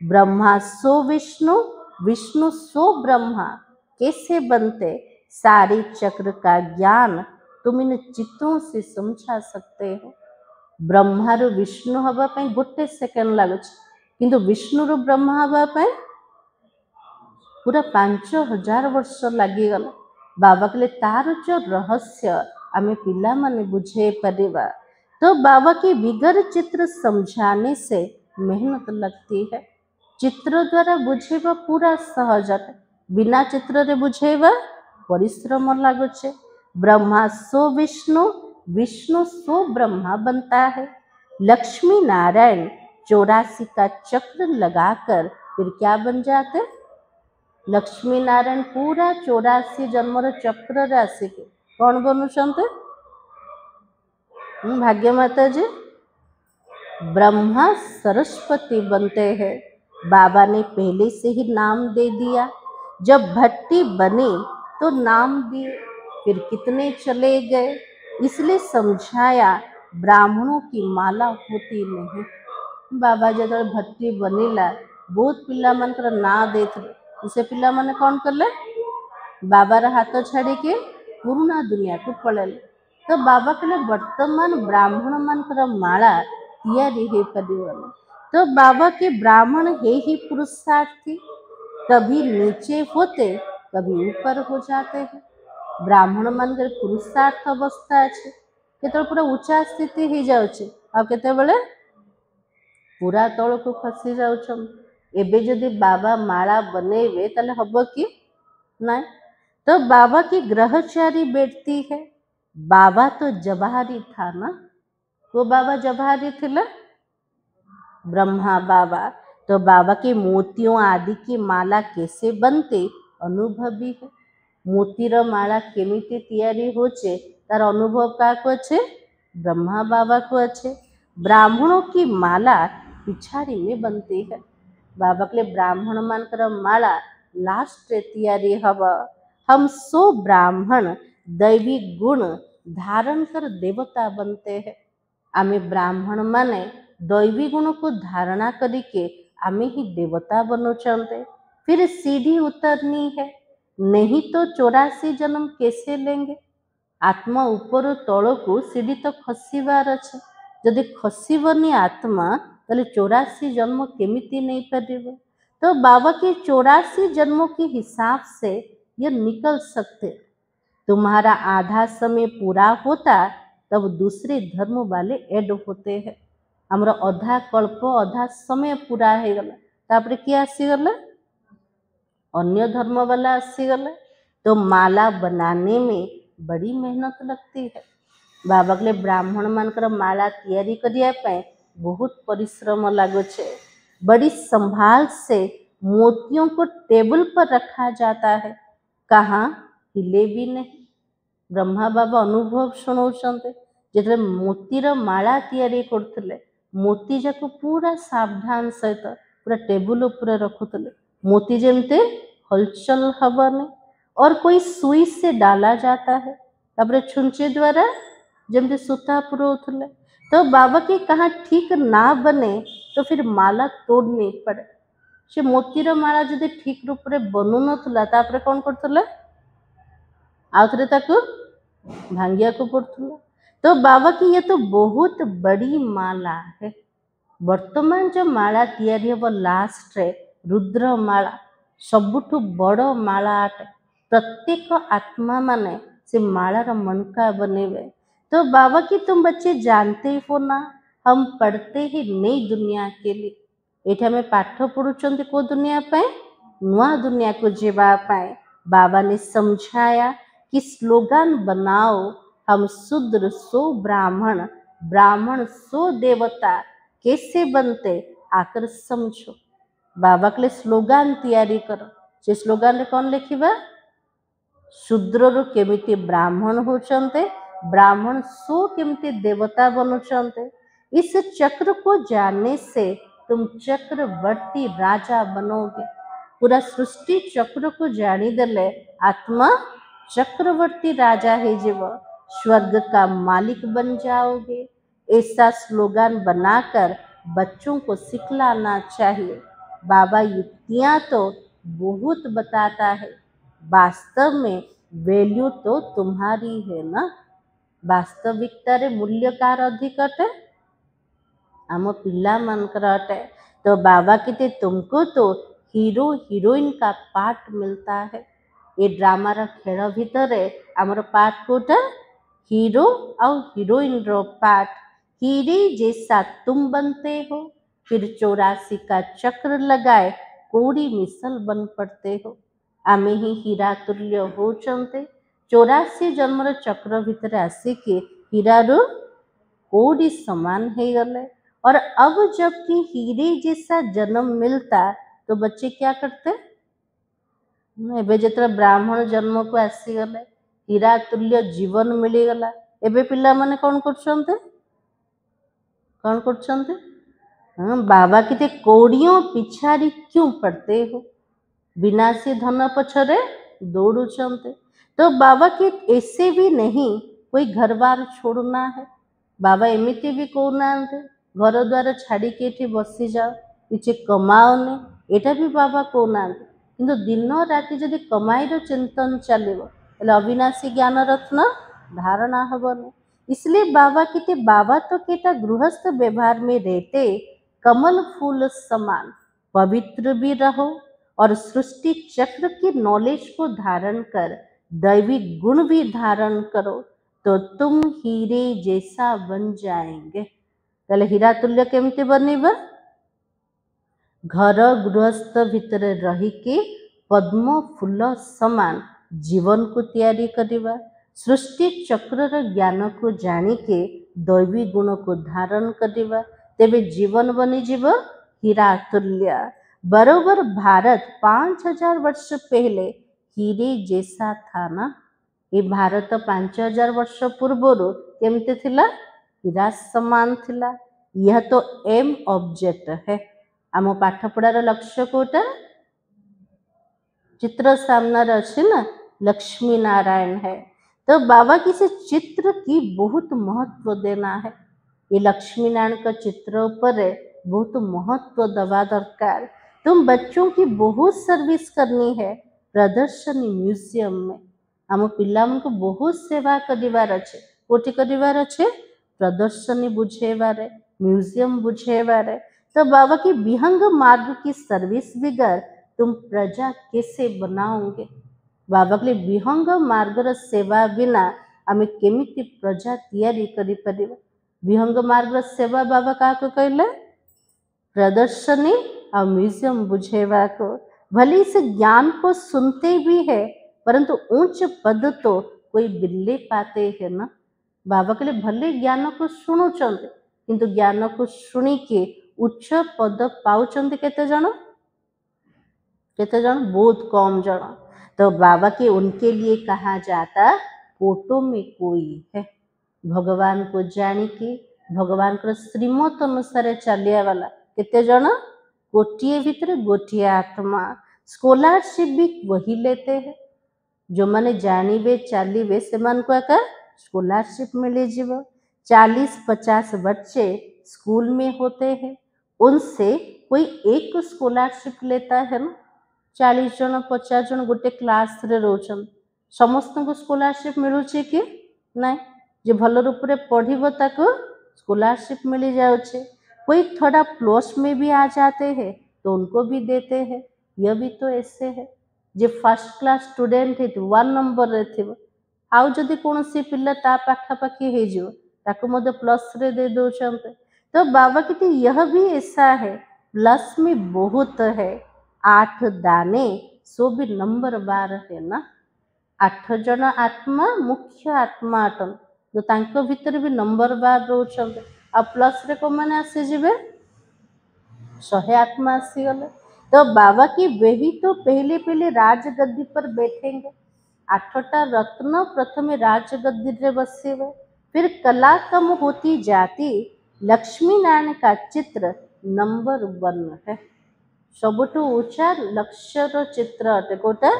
ब्रह्मा सो विष्णु, विष्णु सो ब्रह्मा कैसे बनते? सारी चक्र का ज्ञान तुम इन चित्रों से समझा सकते हो। ब्रह्मार विष्णु हवा गोटे सेकेंड लगुच, किंतु विष्णुर ब्रह्मा हवा पूरा 5000 वर्ष लगिगला। बाबा कहले तार जो रहस्य आमे पिला माने बुझे परिबा। तो बाबा की विगर चित्र समझाने से मेहनत लगती है, चित्र द्वारा बुझेबा पूरा सहज, बिना चित्र रे बुझेबा परिश्रम लगुचे। ब्रह्मा सो विष्णु, विष्णु सो ब्रह्मा बनता है। लक्ष्मी नारायण 84 का चक्र लगाकर फिर क्या बन जाते? लक्ष्मी नारायण पूरा 84 जन्म चक्र राशि के कौन बनुचंते? भाग्य माता जी ब्रह्मा सरस्वती बनते हैं। बाबा ने पहले से ही नाम दे दिया, जब भट्टी बनी तो नाम दिए, फिर कितने चले गए, इसलिए समझाया ब्राह्मणों की माला होती नहीं। बाबा जब भट्टी बनीला बहुत पिला मानकर ना देते से पिला माने कौन कले? बाबार हाथ छाड़ी के पुराना दुनिया को पड़ेले। तो बाबा कहले वर्तमान ब्राह्मण मानकर माला तैयारी हो पारिबनी। तो बाबा के ब्राह्मण है ही पुरुषार्थी, कभी नीचे होते कभी ऊपर हो जाते हैं। ब्राह्मण मानकर पुरुषार्थ अवस्था अच्छे, केतବେଳେ पूरा ऊंचा स्थिति हो जाउछे आ केतବେଳେ पूरा तल को खसी जाउछन। एबे जदि बाबा माला बनेबे ताले हब कि ना? तो बाबा की ग्रहचारी बैठती है। बाबा तो जवाहरी था ना, वो बाबा जवाहरी थिला ब्रह्मा बाबा। तो बाबा के मोतियों आदि की माला कैसे बनते अनुभवी है। मोतीर माला केमिति तैयारी होचे तार अनुभव का को छे? ब्रह्मा बाबा को अच्छे। ब्राह्मणों की माला पिछाड़ी में बनती है। बाबा के ब्राह्मण मानकर माला लास्ट तैयारी हब। हम सो ब्राह्मण दैवी गुण धारण कर देवता बनते हैं। आमे ब्राह्मण माने दैवी गुण को धारणा करके आमे ही देवता बनोचंते। फिर सीढ़ी उतरनी है, नहीं तो 84 जन्म कैसे लेंगे? आत्मा ऊपर तल को सीढ़ी तो खसबार अच्छे जदि खसबनी आत्मा ताले 84 जन्म केमिति नहीं पारिबो। तो बाबा के 84 जन्मों के हिसाब से ये निकल सकते। तुम्हारा आधा समय पूरा होता तब दूसरे धर्म वाले ऐड होते हैं। हमरो अधा कल्प अधा समय पूरा हो गला तापरे किए आसीगला अन्य धर्म वाला आसीगला। तो माला बनाने में बड़ी मेहनत लगती है। बाबा के ब्राह्मण मानकर माला तैयारी करिया पे बहुत परिश्रम लगुचे। बड़ी संभाल से मोतियों को टेबल पर रखा जाता है, कहाँ हिले भी नहीं। ब्रह्मा बाबा अनुभव शुणाउछन्ते जेतले मोतीर माला तैयारी करथिले मोती जाक पूरा सावधान सहित पूरा टेबल ऊपर रखुतले मोती जेमते हलचल हबनी। और कोई सुई से डाला जाता है तापरे छुंचे द्वारा जमते सूता पुरोउथले। तो बाबा के कहाँ ठीक ना बने तो फिर माला तोड़नी पड़े। से मोतीर माला जदि ठीक रूप से बनू नथला तापरे कौन करथले आउथरे ताकू भांगिया को पड़थला। तो बाबा की ये तो बहुत बड़ी माला है। वर्तमान जो माला तैयारी हम लास्ट रे रुद्र माला सबुठु बड़ माला अटे। प्रत्येक आत्मा माने से मालार मनका बनेवे। तो बाबा की तुम बच्चे जानते ही हो ना, हम पढ़ते ही नई दुनिया के लिए। एठी हमें पाठ पढ़ुचंती को दुनिया पे नुआ दुनिया को जीवा पाए। बाबा ने समझाया कि स्लोगन बनाओ हम शूद्र सो ब्राह्मण ब्राह्मण सो देवता कैसे बनते आकर समझो। बाबा के लिए स्लोगन तैयारी करो। से स्लोगन रे कौन लिखिबा शूद्र रु केमिति ब्राह्मण होचंते ब्राह्मण सो केमिति देवता बनुचंते। इस चक्र को जानने से तुम चक्रवर्ती राजा बनोगे। पूरा सृष्टि चक्र को जानी देले आत्मा चक्रवर्ती राजा है जीव स्वर्ग का मालिक बन जाओगे। ऐसा स्लोगन बनाकर बच्चों को सिखलाना चाहिए। बाबा युक्तियाँ तो बहुत बताता है, वास्तव में वैल्यू तो तुम्हारी है ना। वास्तविकता रे मूल्य कार अधिक अटे आम पिला मानकर अटे। तो बाबा कहते तुमको तो हीरो हीरोइन का पार्ट मिलता है। ये ड्रामा रा खेल भितर आमर पार्ट कोटा हीरो और हीरोइन रो पार्ट। हीरे जैसा तुम बनते हो फिर 84 का चक्र लगाए कोड़ी मिसल बन पड़ते हो। आमे ही हीरा तुल्य होचंते 84 जन्मर चक्र भितर आसिके हीरार कोड़ी समान हो गले। और अब जबकि हीरे जैसा जन्म मिलता तो बच्चे क्या करते एबे जेतरा ब्राह्मण जन्म को आसीगले हीरा तुल्य जीवन मिलीगला। एबे पिला माने कौन करछन्ते कौन करछन्ते बाबा कहते कौड़ियों पिछाड़ी क्यों पड़ते हो विनाशी धन पछरे दौड़ुचंते। तो बाबा के ऐसे भी नहीं कोई घर बार छोड़ना है। बाबा एमिति भी कहना घर द्वार छाड़ी के बसी जाओ किसी कमाओ ने एटा भी बाबा कहना किंतु दिन राति जदि कमाईर चिंतन चलो अविनाशी ज्ञान रत्न धारणा हबनी। इसलिए बाबा कहते बाबा तो कहता गृहस्थ व्यवहार में रहते कमल फूल समान पवित्र भी रहो और सृष्टि चक्र की नॉलेज को धारण कर दैविक गुण भी धारण करो तो तुम हीरे जैसा बन जाएंगे। ताले हीरा तुल्य केमती बनिबा घर गृहस्थ भितर रही के पद्म फूल समान जीवन को तैयारी करिबा। सृष्टि चक्र ज्ञान को जानी के दैवी गुण को धारण करिबा तेबे जीवन बनी जीव हीरा तुल्य। बरोबर भारत 5000 वर्ष पहले हीरे जैसा था ना। ये भारत 5000 वर्ष पूर्व केमते थिला हीरा समान थिला। यह तो एम ऑब्जेक्ट है। आम पाठपढ़ार लक्ष्य कोटा चित्र सामने अच्छे ना लक्ष्मी नारायण है। तो बाबा किसी चित्र की बहुत महत्व देना है। ये लक्ष्मी नारायण का चित्र पर बहुत महत्व दवा दरकार। तुम बच्चों की बहुत सर्विस करनी है प्रदर्शनी म्यूजियम में। आम पिला को बहुत सेवा करिवार अच्छे कोटी करिवार अच्छे प्रदर्शनी बुझेबारे म्यूजियम बुझेबारे। तो बाबा की विहंग मार्ग की सर्विस बगैर तुम प्रजा कैसे बनाओगे। बाबा के विहंग मार्गर सेवा बिना आम केमिति प्रजा तैयारी करि परिबा। विहंग मार्गर सेवा बाबा क्या कहले प्रदर्शनी और म्यूजियम बुझेवा को। भले इस ज्ञान को सुनते भी है परंतु उच्च पद तो कोई बिल्ले पाते हैं ना। बाबा कहले भले ज्ञान को शुणुचंते किंतु ज्ञान को शुणिके उच्च पद पाउचंते केते जण बहुत कम जण। तो बाबा के उनके लिए कहा जाता फोटो में कोई है भगवान को जानिके भगवान को श्रीमत अनुसार चलिया वाला केते जण गोटिए भितर गोटिए आत्मा। स्कॉलरशिप भी वही लेते हैं जो माने जानिबे चलिबे से मन को आका स्कॉलरशिप मिले जीव। 40-50 बच्चे स्कूल में होते हैं उनसे कोई एक स्कॉलरशिप लेता है ना। 40 जन 50 जन गोटे क्लास रे रोचन समस्त को स्कॉलरशिप मिलुची कि नहीं। जो भल रूप से पढ़िबो ताको स्कॉलरशिप मिल जाउछे। कोई थोड़ा प्लस में भी आ जाते हैं तो उनको भी देते हैं। यह भी तो ऐसे है जे फर्स्ट क्लास स्टूडेंट है 1 नंबर रे थिबो आउ जदि कोनोसी पिल्ला ता पाखापाखी हो जिवो ताको मध्य प्लस रे दे दौरान। तो बाबा कहते यह भी ऐसा है प्लस में बहुत है 8 दाने सो भी नंबर 12 है ना। 8 जन आत्मा मुख्य आत्मा अटन जो तांको भीतर भी नंबर 12 रोचन आ प्लस रे को माने आसी जिवे 100 आत्मा आसी गले। तो बाबा की वही तो पहले पहले राजगद्दी पर बैठेंगे। 8टा रत्न प्रथम राजगद्दी रे बसिवे फिर कला कम होती जाती लक्ष्मी नारायण का चित्र नंबर 1 है। सबुठु ऊंचा लक्ष्यर चित्र अटे कोटा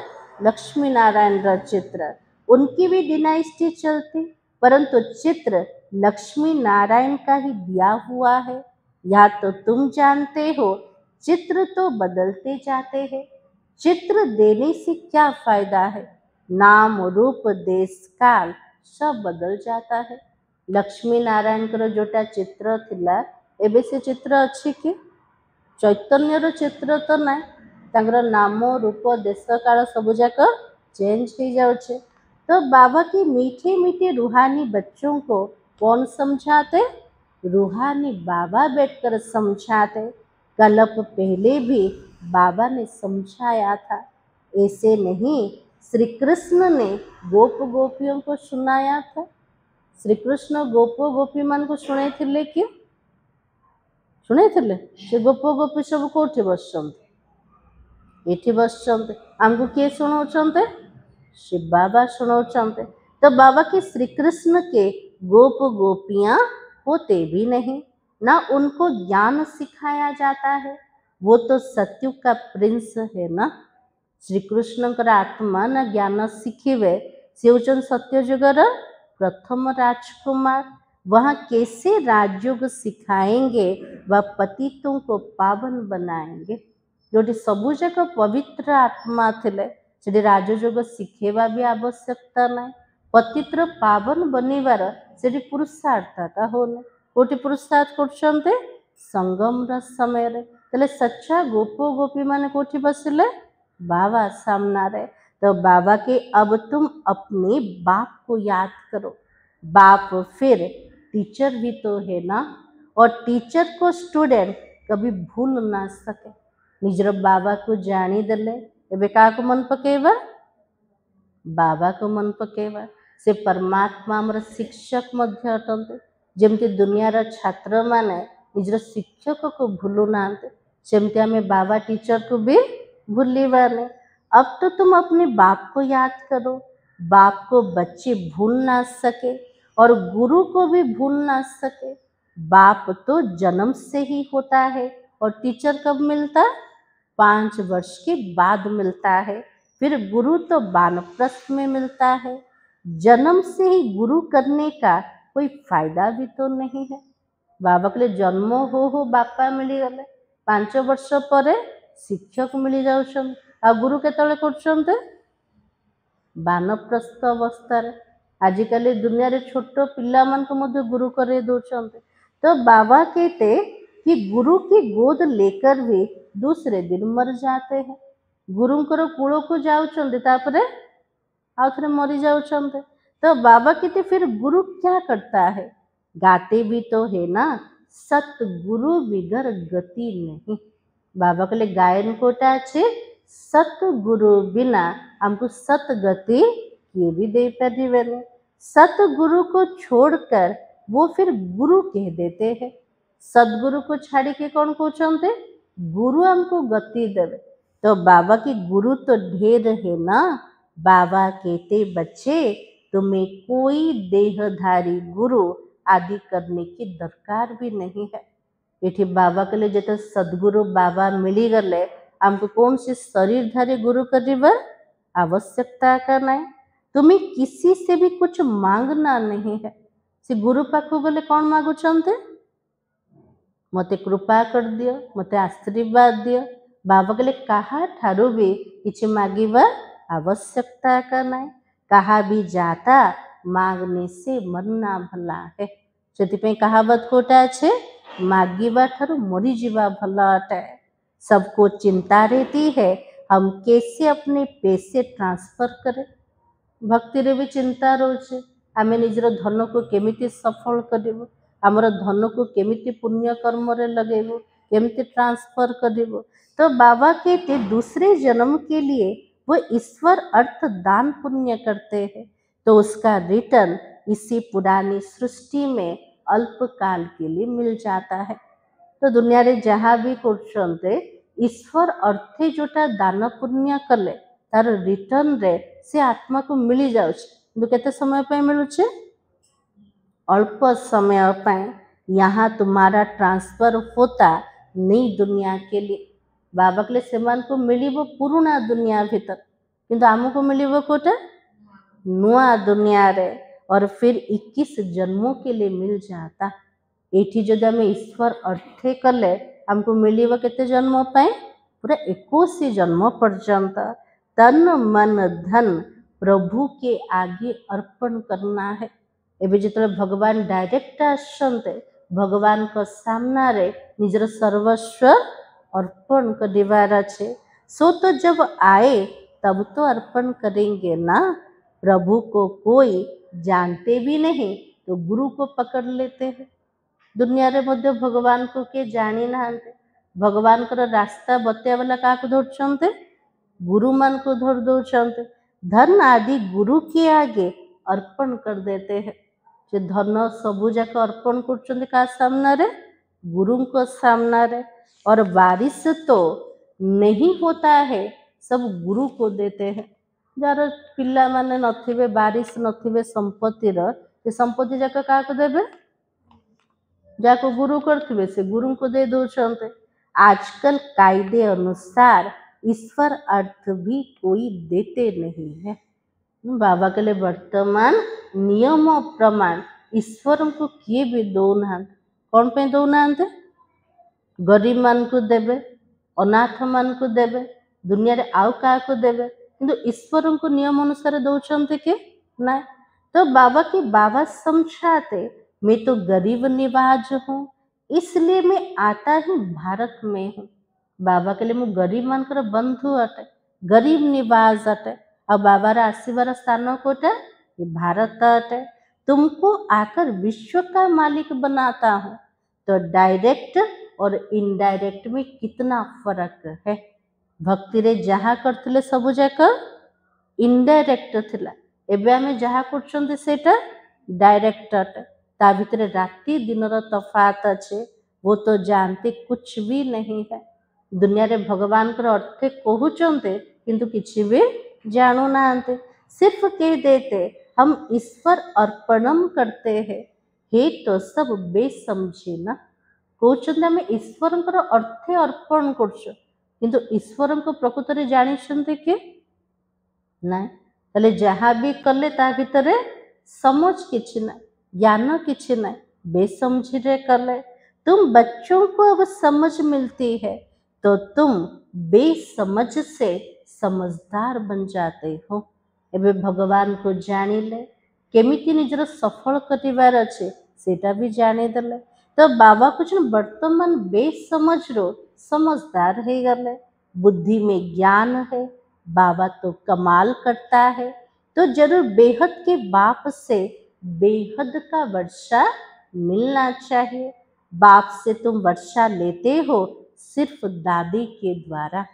लक्ष्मी नारायण चित्र। उनकी भी डिनाइस्टी चलती परंतु चित्र लक्ष्मी नारायण का ही दिया हुआ है। या तो तुम जानते हो चित्र तो बदलते जाते हैं। चित्र देने से क्या फायदा है। नाम रूप देश काल सब बदल जाता है। लक्ष्मी नारायण कर जोटा चित्र थिला एबे से चित्र अच्छी कि चैतन्यर चित्र तो ना तांकर नाम रूप देश काल सब जाक चेंज हो जाउछे। तो बाबा की मीठे मीठे रूहानी बच्चों को कौन समझाते रूहानी बाबा बैठकर समझाते। कल्प पहले भी बाबा ने समझाया था ऐसे नहीं श्री कृष्ण ने गोप गोपियों को सुनाया था। श्री कृष्ण गोप गोपी मान को शुणे थिले कि शुणे थिले से गोप गोपी सब कोठी बसचंते एठी बसचंते आमको किए सुनाउचंते शिव बाबा सुनाउचंते। तो बाबा के श्री कृष्ण के गोप गोपियां होते भी नहीं ना उनको ज्ञान सिखाया जाता है। वो तो सत्युग का प्रिंस है ना। श्री कृष्ण आत्मा ना ज्ञान शिखिवे से होचन सत्ययुगर प्रथम राजकुमार। वहाँ कैसे राजयोग सिखाएंगे व पतितों को पावन बनाएंगे। जोटी सबु जाक पवित्र आत्मा थिले से राजयोग शिखेवा भी आवश्यकता ना। पतित्र पावन बनिवार से पुरुषार्थता होने कोटि पुरुषार्थ करछन्ते संगम समय रे। तले सच्चा गोप गोपी माने कोठी बसिले बाबा सामना रे। तो बाबा के अब तुम अपने बाप को याद करो। बाप फिर टीचर भी तो है ना और टीचर को स्टूडेंट कभी भूल ना सके। निजर बाबा को जानी देले एबे का को मन पकेवा बाबा को मन पकेवा। से परमात्मा हमर शिक्षक मध्य अटंते जमती दुनियार छात्र माने निजर शिक्षक को भूलु नांते सेमती आमे बाबा टीचर को भी भूलिबाने। अब तो तुम अपने बाप को याद करो। बाप को बच्चे भूल ना सके और गुरु को भी भूल ना सके। बाप तो जन्म से ही होता है और टीचर कब मिलता 5 वर्ष के बाद मिलता है। फिर गुरु तो वानप्रस्थ में मिलता है। जन्म से ही गुरु करने का कोई फायदा भी तो नहीं है। बाबा के जन्म हो बापा मिली गले 5 वर्ष पर शिक्षक मिली जाउछन आ गुरु केतले करछन्ते बानप्रस्थ अवस्था आजिकल दुनिया रे छोट पिला गुरु करे दौरान। तो बाबा कहते कि गुरु की गोद लेकर भी दूसरे दिन मर जाते हैं। गुरुंकर कूल को जाऊे आउ थे मरी जाऊे। तो बाबा कहते फिर गुरु क्या करता है? गाते भी तो है ना, सतगुरु बिगर गति नहीं। बाबा कहले गायन कोटा अच्छे, सतगुरु बिना हमको सतगति किए भी दे पारे। सतगुरु को छोड़कर वो फिर गुरु कह देते हैं। सदगुरु को छाड़ी के कौन कहते? गुरु हमको गति देवे। तो बाबा की गुरु तो ढेर है ना। बाबा कहते बच्चे तुम्हें कोई देहधारी गुरु आदि करने की दरकार भी नहीं है। ये बाबा के लिए जो सदगुरु बाबा मिली गले हमको कौन से शरीरधारी गुरु कर आवश्यकता का नहीं। तुम्हें किसी से भी कुछ मांगना नहीं है। से गुरु पाखु गले कौन मागुचंते? मते कृपा कर दियो, मते आशीर्वाद दियो। बाबा कहले कहा ठारू भी किछि मागिबा आवश्यकता का नहीं। कहा भी जाता मांगने से मरना भला है। से कहावत कोटा छे, मागिबा ठारू मरी जीवा भला अटे। सबको चिंता रहती है हम कैसे अपने पैसे ट्रांसफर करें। भक्ति रे भी चिंता रोचे आमे निजर धन को केमिति सफल करिवो, आमर धन को केमिति पुण्य कर्म रे लगेबो, केमिति ट्रांसफर करिवो। तो बाबा कहते दूसरे जन्म के लिए वो ईश्वर अर्थ दान पुण्य करते हैं, तो उसका रिटर्न इसी पुरानी सृष्टि में अल्पकाल के लिए मिल जाता है। तो दुनिया रे जहाँ भी करते ईश्वर अर्थे जोटा दान पुण्य कले तार रिटर्न रे से आत्मा को मिली जाउछ। केते समय पे मिलुछे? अल्प समय पे। यहाँ तुम्हारा ट्रांसफर होता नई दुनिया के लिए। बाबा के लिए सेमान को मिलिबो पुराना दुनिया भीतर, किंतु आमको मिलिबो कोटा नुआ दुनिया रे, और फिर 21 जन्मों के लिए मिल जाता। एठी जदि आम ईश्वर अर्थे कले हमको मिलिबो केते जन्म पाए? पूरा 21 जन्म पर्यंत। तन मन धन प्रभु के आगे अर्पण करना है। एबे जिते भगवान डायरेक्ट आसते भगवान का सामना रे निजर सर्वस्व अर्पण करिवार छे। सो तो जब आए तब तो अर्पण करेंगे ना। प्रभु को कोई जानते भी नहीं तो गुरु को पकड़ लेते हैं। दुनिया रे मध्य भगवान को के जानी नांते। भगवान को रास्ता बतिया वाला का धरछन्ते? गुरु मान को धर दौरान। धन आदि गुरु के आगे अर्पण कर देते हैं। जो धन सबू जाक अर्पण कर सामना रे? गुरु को सामना रे। और बारिश तो नहीं होता है, सब गुरु को देते हैं। जार पिला माने नथिबे, बारिश नथिबे संपत्तिर, से संपत्ति जाक क्या देवे? जाको गुरु करथिबे से गुरु को दे दौरान। आजकल कायदे अनुसार ईश्वर अर्थ भी कोई देते नहीं है। बाबा के लिए वर्तमान नियम प्रमाण ईश्वर को किए भी दौना। कौन पे दौना? गरीब मान को देवे, अनाथ मान को देवे, दुनिया रे आउ का को देवे, किंतु ईश्वर को नियम अनुसार दौरान के ना। तो बाबा की बाबा समझाते मैं तो गरीब निवाज हूँ, इसलिए मैं आता ही भारत में हूँ। बाबा के लिए मु गरीब मानकर बंधु अटे, गरीब निवास अटे। और बाबा रा आशीर्वाद स्थान कोटा ये भारत अटे। तुमको आकर विश्व का मालिक बनाता हूँ। तो डायरेक्ट और इनडायरेक्ट में कितना फर्क है। भक्ति रे जहाँ करथिले सबु जाक इनडायरेक्ट थिला, एबे आमे जहाँ करछन्ते सेटा डायरेक्ट अटे। ता भितरे राति दिन तफात अच्छे, वो तो जानते कुछ भी नहीं है। दुनिया रे भगवान को अर्थे कहते किंतु किसी भी जानू नाते। सिर्फ कह देते हम ईश्वर अर्पणम करते हैं, हे तो सब बेसमझे ना। कहते आम ईश्वर अर्थे अर्पण कर, किंतु ईश्वर को प्रकृत में जानी कि ना। ताले जहाँ भी कले ता भितर समझ किछि ना, ज्ञान किछि ना, बेसमझी रे कले। तुम बच्चों को अब समझ मिलती है तो तुम बेसमझ से समझदार बन जाते हो। एबे भगवान को जानिले केमिति निजर सफल करिवार अच्छे सेटा भी जानिदेले। तो बाबा कुछ वर्तमान बेसमझरो समझदार हो गले, बुद्धि में ज्ञान है, बाबा तो कमाल करता है। तो जरूर बेहद के बाप से बेहद का वर्षा मिलना चाहिए। बाप से तुम वर्षा लेते हो सिर्फ दादी के द्वारा।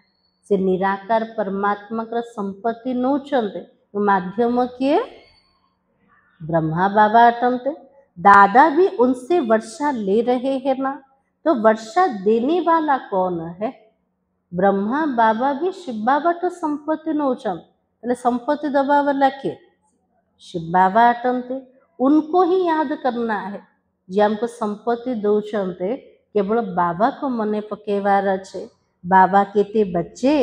से निराकार परमात्मा का संपत्ति नौचंदे माध्यम किए ब्रह्मा बाबा अटंते। दादा भी उनसे वर्षा ले रहे हैं ना, तो वर्षा देने वाला कौन है? ब्रह्मा बाबा भी शिव बाबा तो संपत्ति नौचंद, એટલે संपत्ति दबा वाला के शिव बाबा अटंते। उनको ही याद करना है जे हमको संपत्ति दौचंते केवल बाबा को मने पकेवार अच्छे। बाबा कहते बच्चे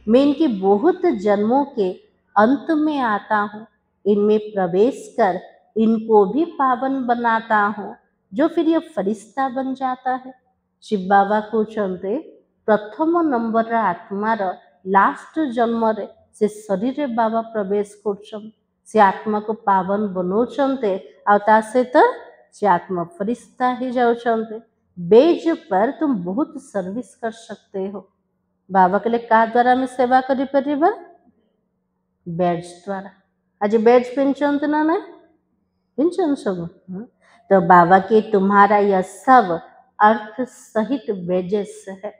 मैं इनके बहुत जन्मों के अंत में आता हूँ, इनमें प्रवेश कर इनको भी पावन बनाता हूँ, जो फिर ये फरिश्ता बन जाता है। शिव बाबा को चलते प्रथम नंबर आत्मार लास्ट जन्म रे से शरीर रे बाबा प्रवेश कर से आत्मा को पावन बनौचंते और ता सहित से आत्मा फरिश्ता ही जाउचंते। बेज पर तुम बहुत सर्विस कर सकते हो। बाबा के लिए का द्वारा में सेवा करी परिबा? बेड्स द्वारा। आज बेड्स पिंचंत ना ना पिंचन सब। तो बाबा के तुम्हारा यह सब अर्थ सहित बेजेस है।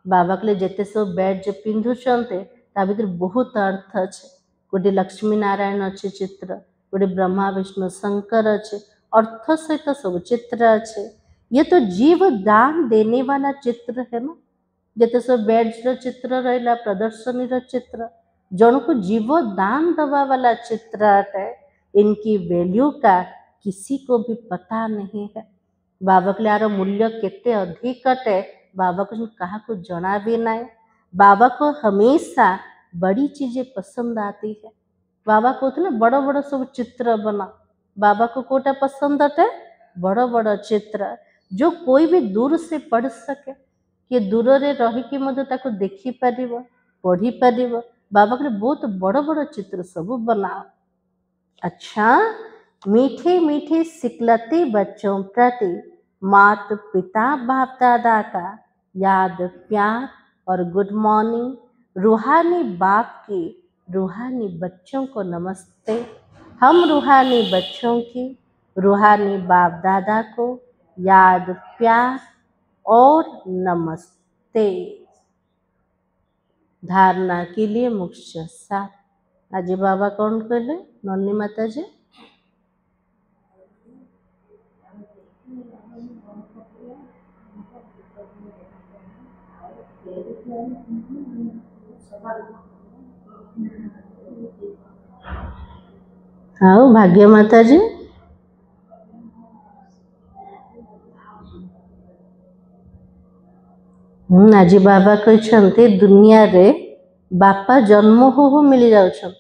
बाबा के लिए जेते सब बेड जो पिंधुचंते ता भीतर बहुत अर्थ अच्छे। गोटे लक्ष्मी नारायण अच्छे चित्र, गोटे ब्रह्मा विष्णु शंकर अच्छे, अर्थ सहित सब चित्र अच्छे। ये तो जीव दान देने वाला चित्र है ना, जेते सब बेड्स रो चित्र रहिला, प्रदर्शनी रो चित्र, जन को जीव दान दवा वाला चित्र है। इनकी वैल्यू का किसी को भी पता नहीं है। बाबा के लिए मूल्य केते अधिक है बाबा को कहा को जना भी नहीं। बाबा को हमेशा बड़ी चीजें पसंद आती है। बाबा को ना बड़ा बड़ा सब चित्र बना, बाबा को कोटा पसंद है बड़ा बड़ा चित्र जो कोई भी दूर से पढ़ सके, कि दूर रे रही कि मधु ताको देखी परिबो, पढ़ी परिबो। बाबा के बहुत बड़ा बड़ा चित्र सब बनाओ। अच्छा, मीठे मीठे सिकलते बच्चों प्रति मात पिता बाप दादा का याद प्यार और गुड मॉर्निंग। रूहानी बाप की रूहानी बच्चों को नमस्ते। हम रूहानी बच्चों की रूहानी बाप दादा को याद प्यार और नमस्ते। धारणा के लिए मुख्य सार आज बाबा कौन कहले? नन्ही माता जी। हाँ भाग्य माता जी। आज बाबा कहते दुनिया रे बापा जन्म हो मिल जाउछन,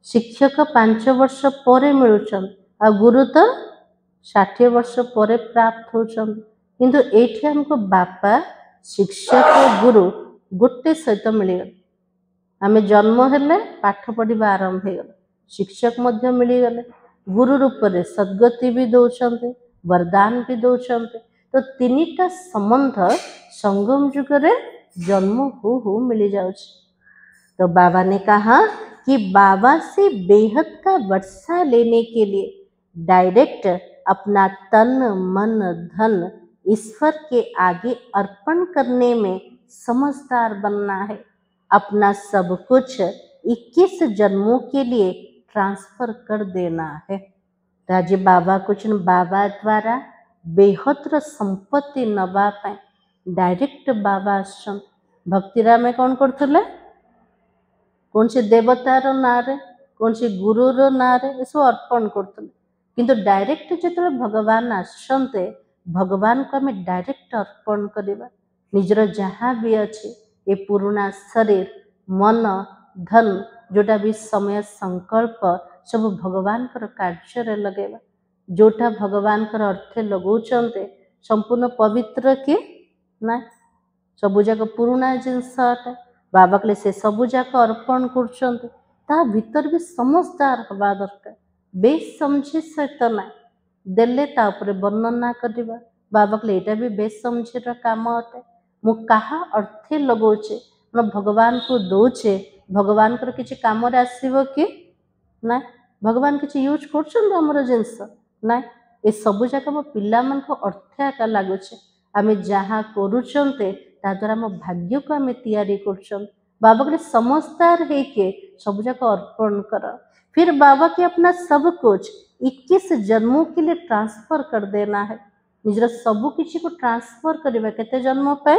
शिक्षक 5 वर्ष पर मिलुछन आ गुरु तो 60 वर्ष पर प्राप्त होछन। किंतु एठी हमको बापा शिक्षक गुरु गोटे सहित मिलगले। आम जन्म हेले पाठ पढ़ा आरंभ हो गला, शिक्षक मध्य मिलगले, गुरु रूप में सद्गति भी दौरान, वरदान भी दौरान। तो तीनटा संबंध संगम जुग रे जन्म हो मिल जाउछ। तो बाबा ने कहा कि बाबा से बेहद का वर्षा लेने के लिए डायरेक्ट अपना तन मन धन ईश्वर के आगे अर्पण करने में समझदार बनना है। अपना सब कुछ 21 जन्मों के लिए ट्रांसफर कर देना है। ताजे बाबा कुछ बाबा द्वारा बेहतर संपत्ति नवा पाए डायरेक्ट बाबा आसन भक्तिरा में कौन करथले? कौन से देवतार ना रे, कौन से गुरुर ना रे ये सब अर्पण करथले। किंतु डायरेक्ट जो भगवान आसते भगवान को आम डायरेक्ट अर्पण करवा। निजर जहाँ भी अच्छे ये पुराना शरीर मन धन जोटा भी समय संकल्प सब भगवान कार्य लगेगा। जोटा भगवान अर्थ लगौचंते संपूर्ण पवित्र के ना सबू जाक पुराना जिनस अटे। बाबा के से सबू जाक अर्पण कर ता भीतर भी समझदार हवा दरकार, बेस समझी सहित ना देले ता उपरे वर्णना करवा बाबा कहले एटा भी बेस समझीर काम अटे। मु कहा अर्थे लगौचे भगवान को दौचे भगवान कर किछि काम रे आसीबो कि ना भगवान किछि यूज करछन हमर जिंस ना ए सबु जाक मो पिला मन को अर्थे आका लागुचे आमे जहाँ करूचंते ता द्वारा मो भाग्य को आमे तैयारी करछन। बाबा कहले समझदार है के सब जाक अर्पण कर। फिर बाबा के अपना सब कुछ 21 जन्मों के लिए ट्रांसफर कर देना है। निजर सबु किछि को ट्रांसफर करबा केते जन्म पे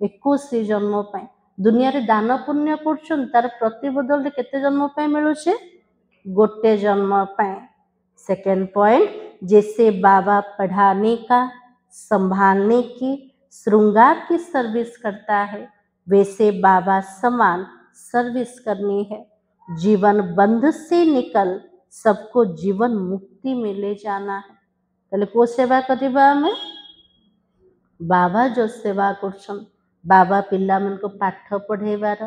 21 जन्म पे दुनिया रे दान पुण्य करछन तार प्रतिबदल रे केते जन्म पे मिलुछे गोटे जन्म पे। सेकेंड पॉइंट जैसे बाबा पढ़ाने का संभालने की श्रृंगार की सर्विस करता है वैसे बाबा समान सर्विस करनी है। जीवन बंध से निकल सबको जीवन मुक्ति में ले जाना है। ताले को सेवा करबा हमें बाबा जो सेवा करछन बाबा पिला मन को पाठ पढ़ेबार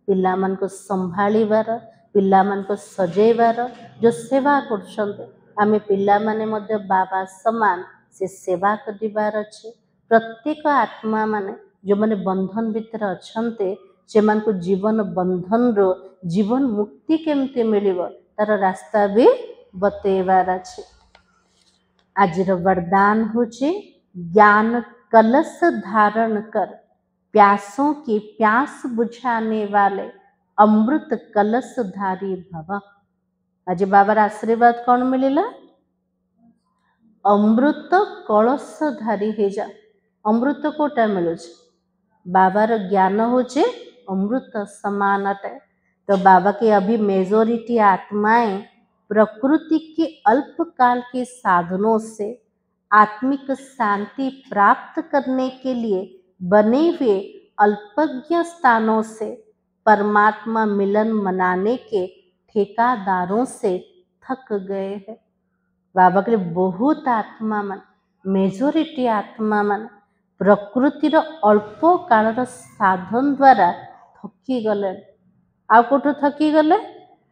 पिला मन को संभाळीबार पिला मन को सजेबार जो सेवा करछन आमे पिला माने मध्य बाबा समान से सेवा करिबार अछि। प्रत्येक आत्मा माने जो माने बंधन भीतर अछन्ते से मान को जीवन बंधन रो जीवन मुक्ति केमते मिलिबो तार रास्ता भी बतेबार अछि। आजिर वरदान होचे ज्ञान कलश धारण कर प्यासों की प्यास बुझाने वाले अमृत कलश धारी भव। आज बाबार आशीर्वाद कौन मिलिला अमृत कलश धारी हे जा। अमृत कोटा मिलुछ बाबार ज्ञान होचे अमृत समान अटे। तो बाबा के अभी मेजोरिटी आत्माएं प्रकृति के अल्पकाल के साधनों से आत्मिक शांति प्राप्त करने के लिए बने हुए अल्पज्ञ स्थानों से परमात्मा मिलन मनाने के ठेकादारों से थक गए हैं। बाबा के बहुत आत्मा मन मेजोरिटी आत्मा मन प्रकृतिर अल्प कालर साधन द्वारा थकी गले आ कोठो थकी गले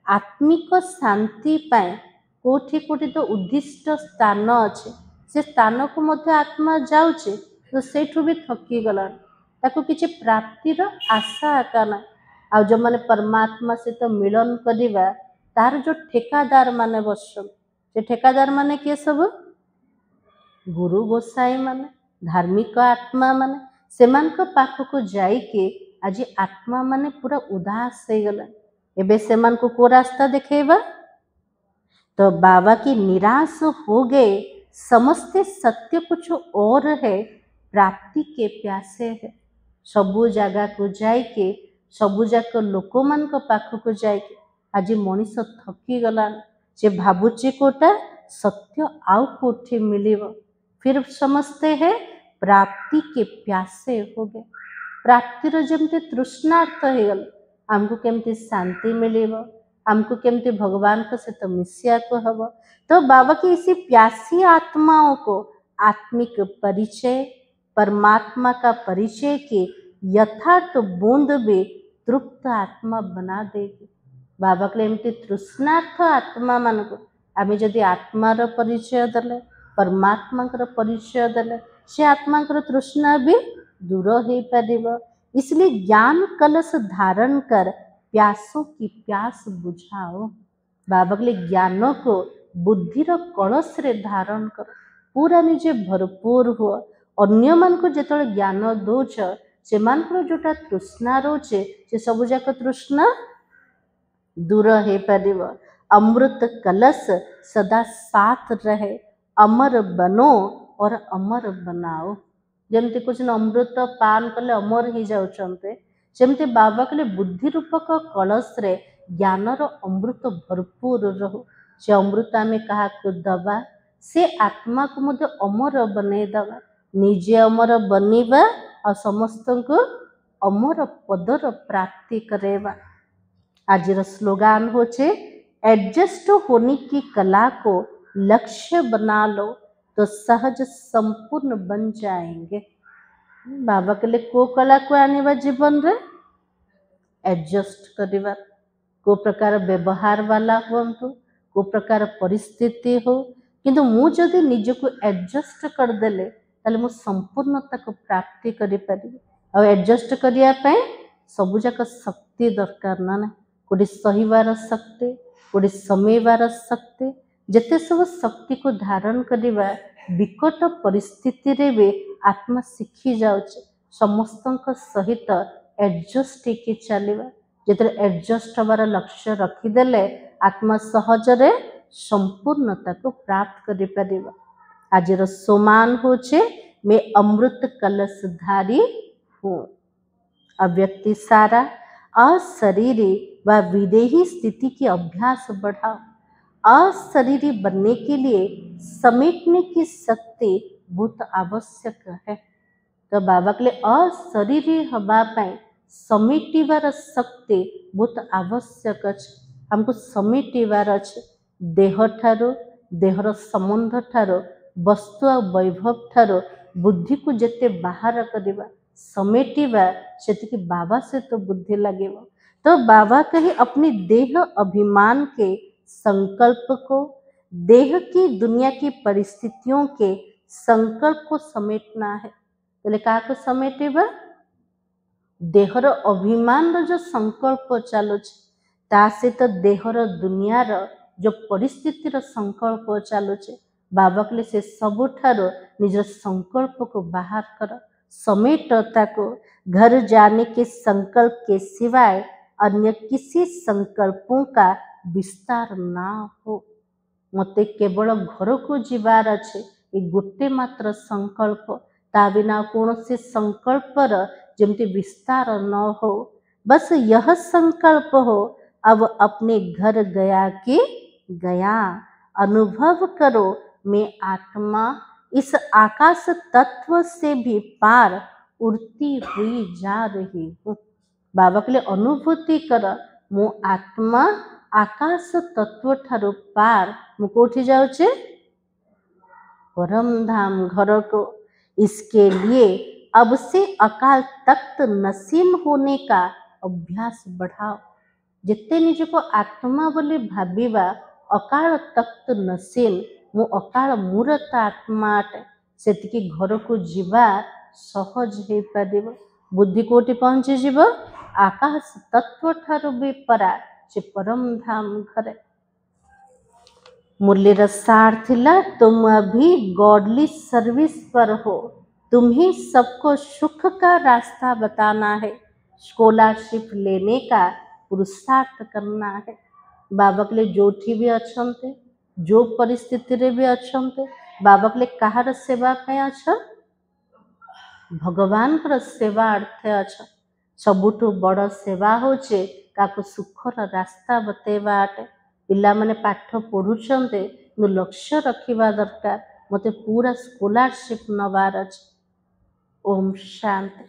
आत्मिक शांति पाए कोठी कोठी तो उद्दिष्ट स्थान अच्छे से स्थान को मध्य आत्मा जाउचे तो सेठू भी थकी गला ताको किछि प्राप्तिर आशा आका ना आ जो माने परमात्मा से तो मिलन करिवा तार जो ठेकादार माने बसन से ठेकादार माने किए सब गुरु गोसाई माने धार्मिक आत्मा माने सेमान को पाख को जाई के आज आत्मा माने पूरा उदास हो गला एबे सेमान को रास्ता देखेबा तो बाबा की निराश हो गए समझते सत्य कुछ और है प्राप्ति के प्यासे है। सबु जगह को जाके सबु जाक लोक मान को पाख को जाके आज मनीष थकी गला जे भाबुची कोटा सत्य आउ कोठी मिलिबो फिर समझते हैं प्राप्ति के प्यासे हो गए प्राप्तिर जमते तृष्णार्थ हो गल आमको केमती शांति मिलिबो हमको केमती भगवान के सहित मिसिया को हब। तो बाबा की इसी प्यासी आत्माओं को आत्मिक परिचय परमात्मा का परिचय के यथार्थ बूंद भी तृप्त आत्मा बना देगी। बाबा के एमती तृष्णार्थ आत्मा मान को आम जदि आत्मार परिचय देले परमात्मा परिचय देले से आत्मा तृष्णा भी दूर हो पार। इसलिए ज्ञान कलश धारण कर प्यासों की प्यास बुझाओ। बाबा के ज्ञान को बुद्धिर कलश रे धारण कर पूरा निजे भरपूर हो अन्य मान को जो ज्ञान दौच से जोटा तृष्णा रोचे से सब जाक तृष्णा दूर हो पार। अमृत कलश सदा साथ रहे अमर बनो और अमर बनाओ। जमती कुछ अमृत पान कले अमर हो जाउछन्ते सेमती बाबा कले बुद्धि रूपक कलश रे ज्ञानर अमृत भरपूर रहू से अमृत आमे कहा दबा से आत्मा को मध्य अमर बने दबा निजे अमर बनिबा और समस्त को अमर पदर प्राप्ति करेबा। आज स्लोगान होचे एडजस्ट होने की कला को लक्ष्य बना लो तो सहज संपूर्ण बन जाएंगे। बाबा के लिए को कला को आने जीवन रे एडजस्ट करिबा को प्रकार व्यवहार वाला हुंतु को प्रकार परिस्थिति हो किंतु मु जदि निजको एडजस्ट करदेले ताले मु संपूर्णता को प्राप्ति करि परिबि आ एडजस्ट करिया पय सबु जाक शक्ति दरकार ना ना कोडी सहीवार शक्ति कोडी समयवार शक्ति जेते सब शक्ति को धारण करिबा विकट परिस्थिति रे भी आत्मा शिखी जाउछ समस्तक सहित एडजस्ट के चलिबा जेते एडजस्ट हबार लक्ष्य रखिदेले आत्मा सहजरे संपूर्णता को प्राप्त करि परिबा। आज सोमान होचे मैं अमृत कलश धारी हूँ। अब व्यक्ति सारा अशरीरी व विदेही स्थिति की अभ्यास बढ़ाओ। अशरीरी बनने के लिए समेटने की शक्ति बहुत आवश्यक है। तो बाबा के लिए अशरीरी हवा पाए समेटिवार शक्ति बहुत आवश्यक अच्छे। हमको समेटिवार अच्छे देह ठारो देहर संबंध ठारो वस्तु आ वैभव ठारो बुद्धि को जेते बाहर करवा समेटिवा सेतिकी बाबा से तो बुद्धि लगे। तो बाबा कहे अपनी देह अभिमान के संकल्प को देह की दुनिया की परिस्थितियों के संकल्प को समेटना है। तो क्या को समेटेबा देहर अभिमान जो संकल्प चलो ता सहित देहर दुनियार जो परिस्थितिर संकल्प चलुचे बाबा के लिए से सबुठार निज संकल्प को बाहर कर समेटता को घर जाने के संकल्प के सिवाय अन्य किसी संकल्पों का विस्तार ना हो। मते केवल घर को जीवार अच्छे ये गोटे मात्र संकल्प ता बिना कौन से संकल्पर जमती विस्तार न हो। बस यह संकल्प हो अब अपने घर गया कि गया अनुभव करो मैं आत्मा इस आकाश तत्व से भी पार उड़ती हुई जा रही हूँ। बाबा के लिए अनुभूति कर मु आत्मा आकाश तत्व ठारू पार मु कोठी जाउचे परम धाम घर को। इसके लिए अब से अकाल तख्त नसीम होने का अभ्यास बढ़ाओ। जिते निज को आत्मा बोली भाविबा अकाल तख्त नसीम मु अकाल मूरत आत्मा अटे सेतिकी घर को जीवा सहज हो पारिबो। बुद्धि कोटि पहुंची जीव आकाश तत्व ठारू भी परा से परम धाम घरे। मुरलीर सार थिला तुम अभी गॉडली सर्विस पर हो। तुम्हें सबको सुख का रास्ता बताना है। स्कॉलरशिप लेने का पुरुषार्थ करना है। बाबा के लिए जोठी भी अच्छे जो परिस्थिति रे भी अच्छे बाबा के लिए कहार सेवा पे अच्छा भगवान कर सेवा अर्थ अच्छा सबुठु बड़ सेवा होचे काको सुखर रास्ता बतेवा अटे। पिला माने पाठ पढ़ुछन्ते नु लक्ष्य रखिबा दरकार मते पूरा स्कॉलरशिप नवार अछि। ओम शांति।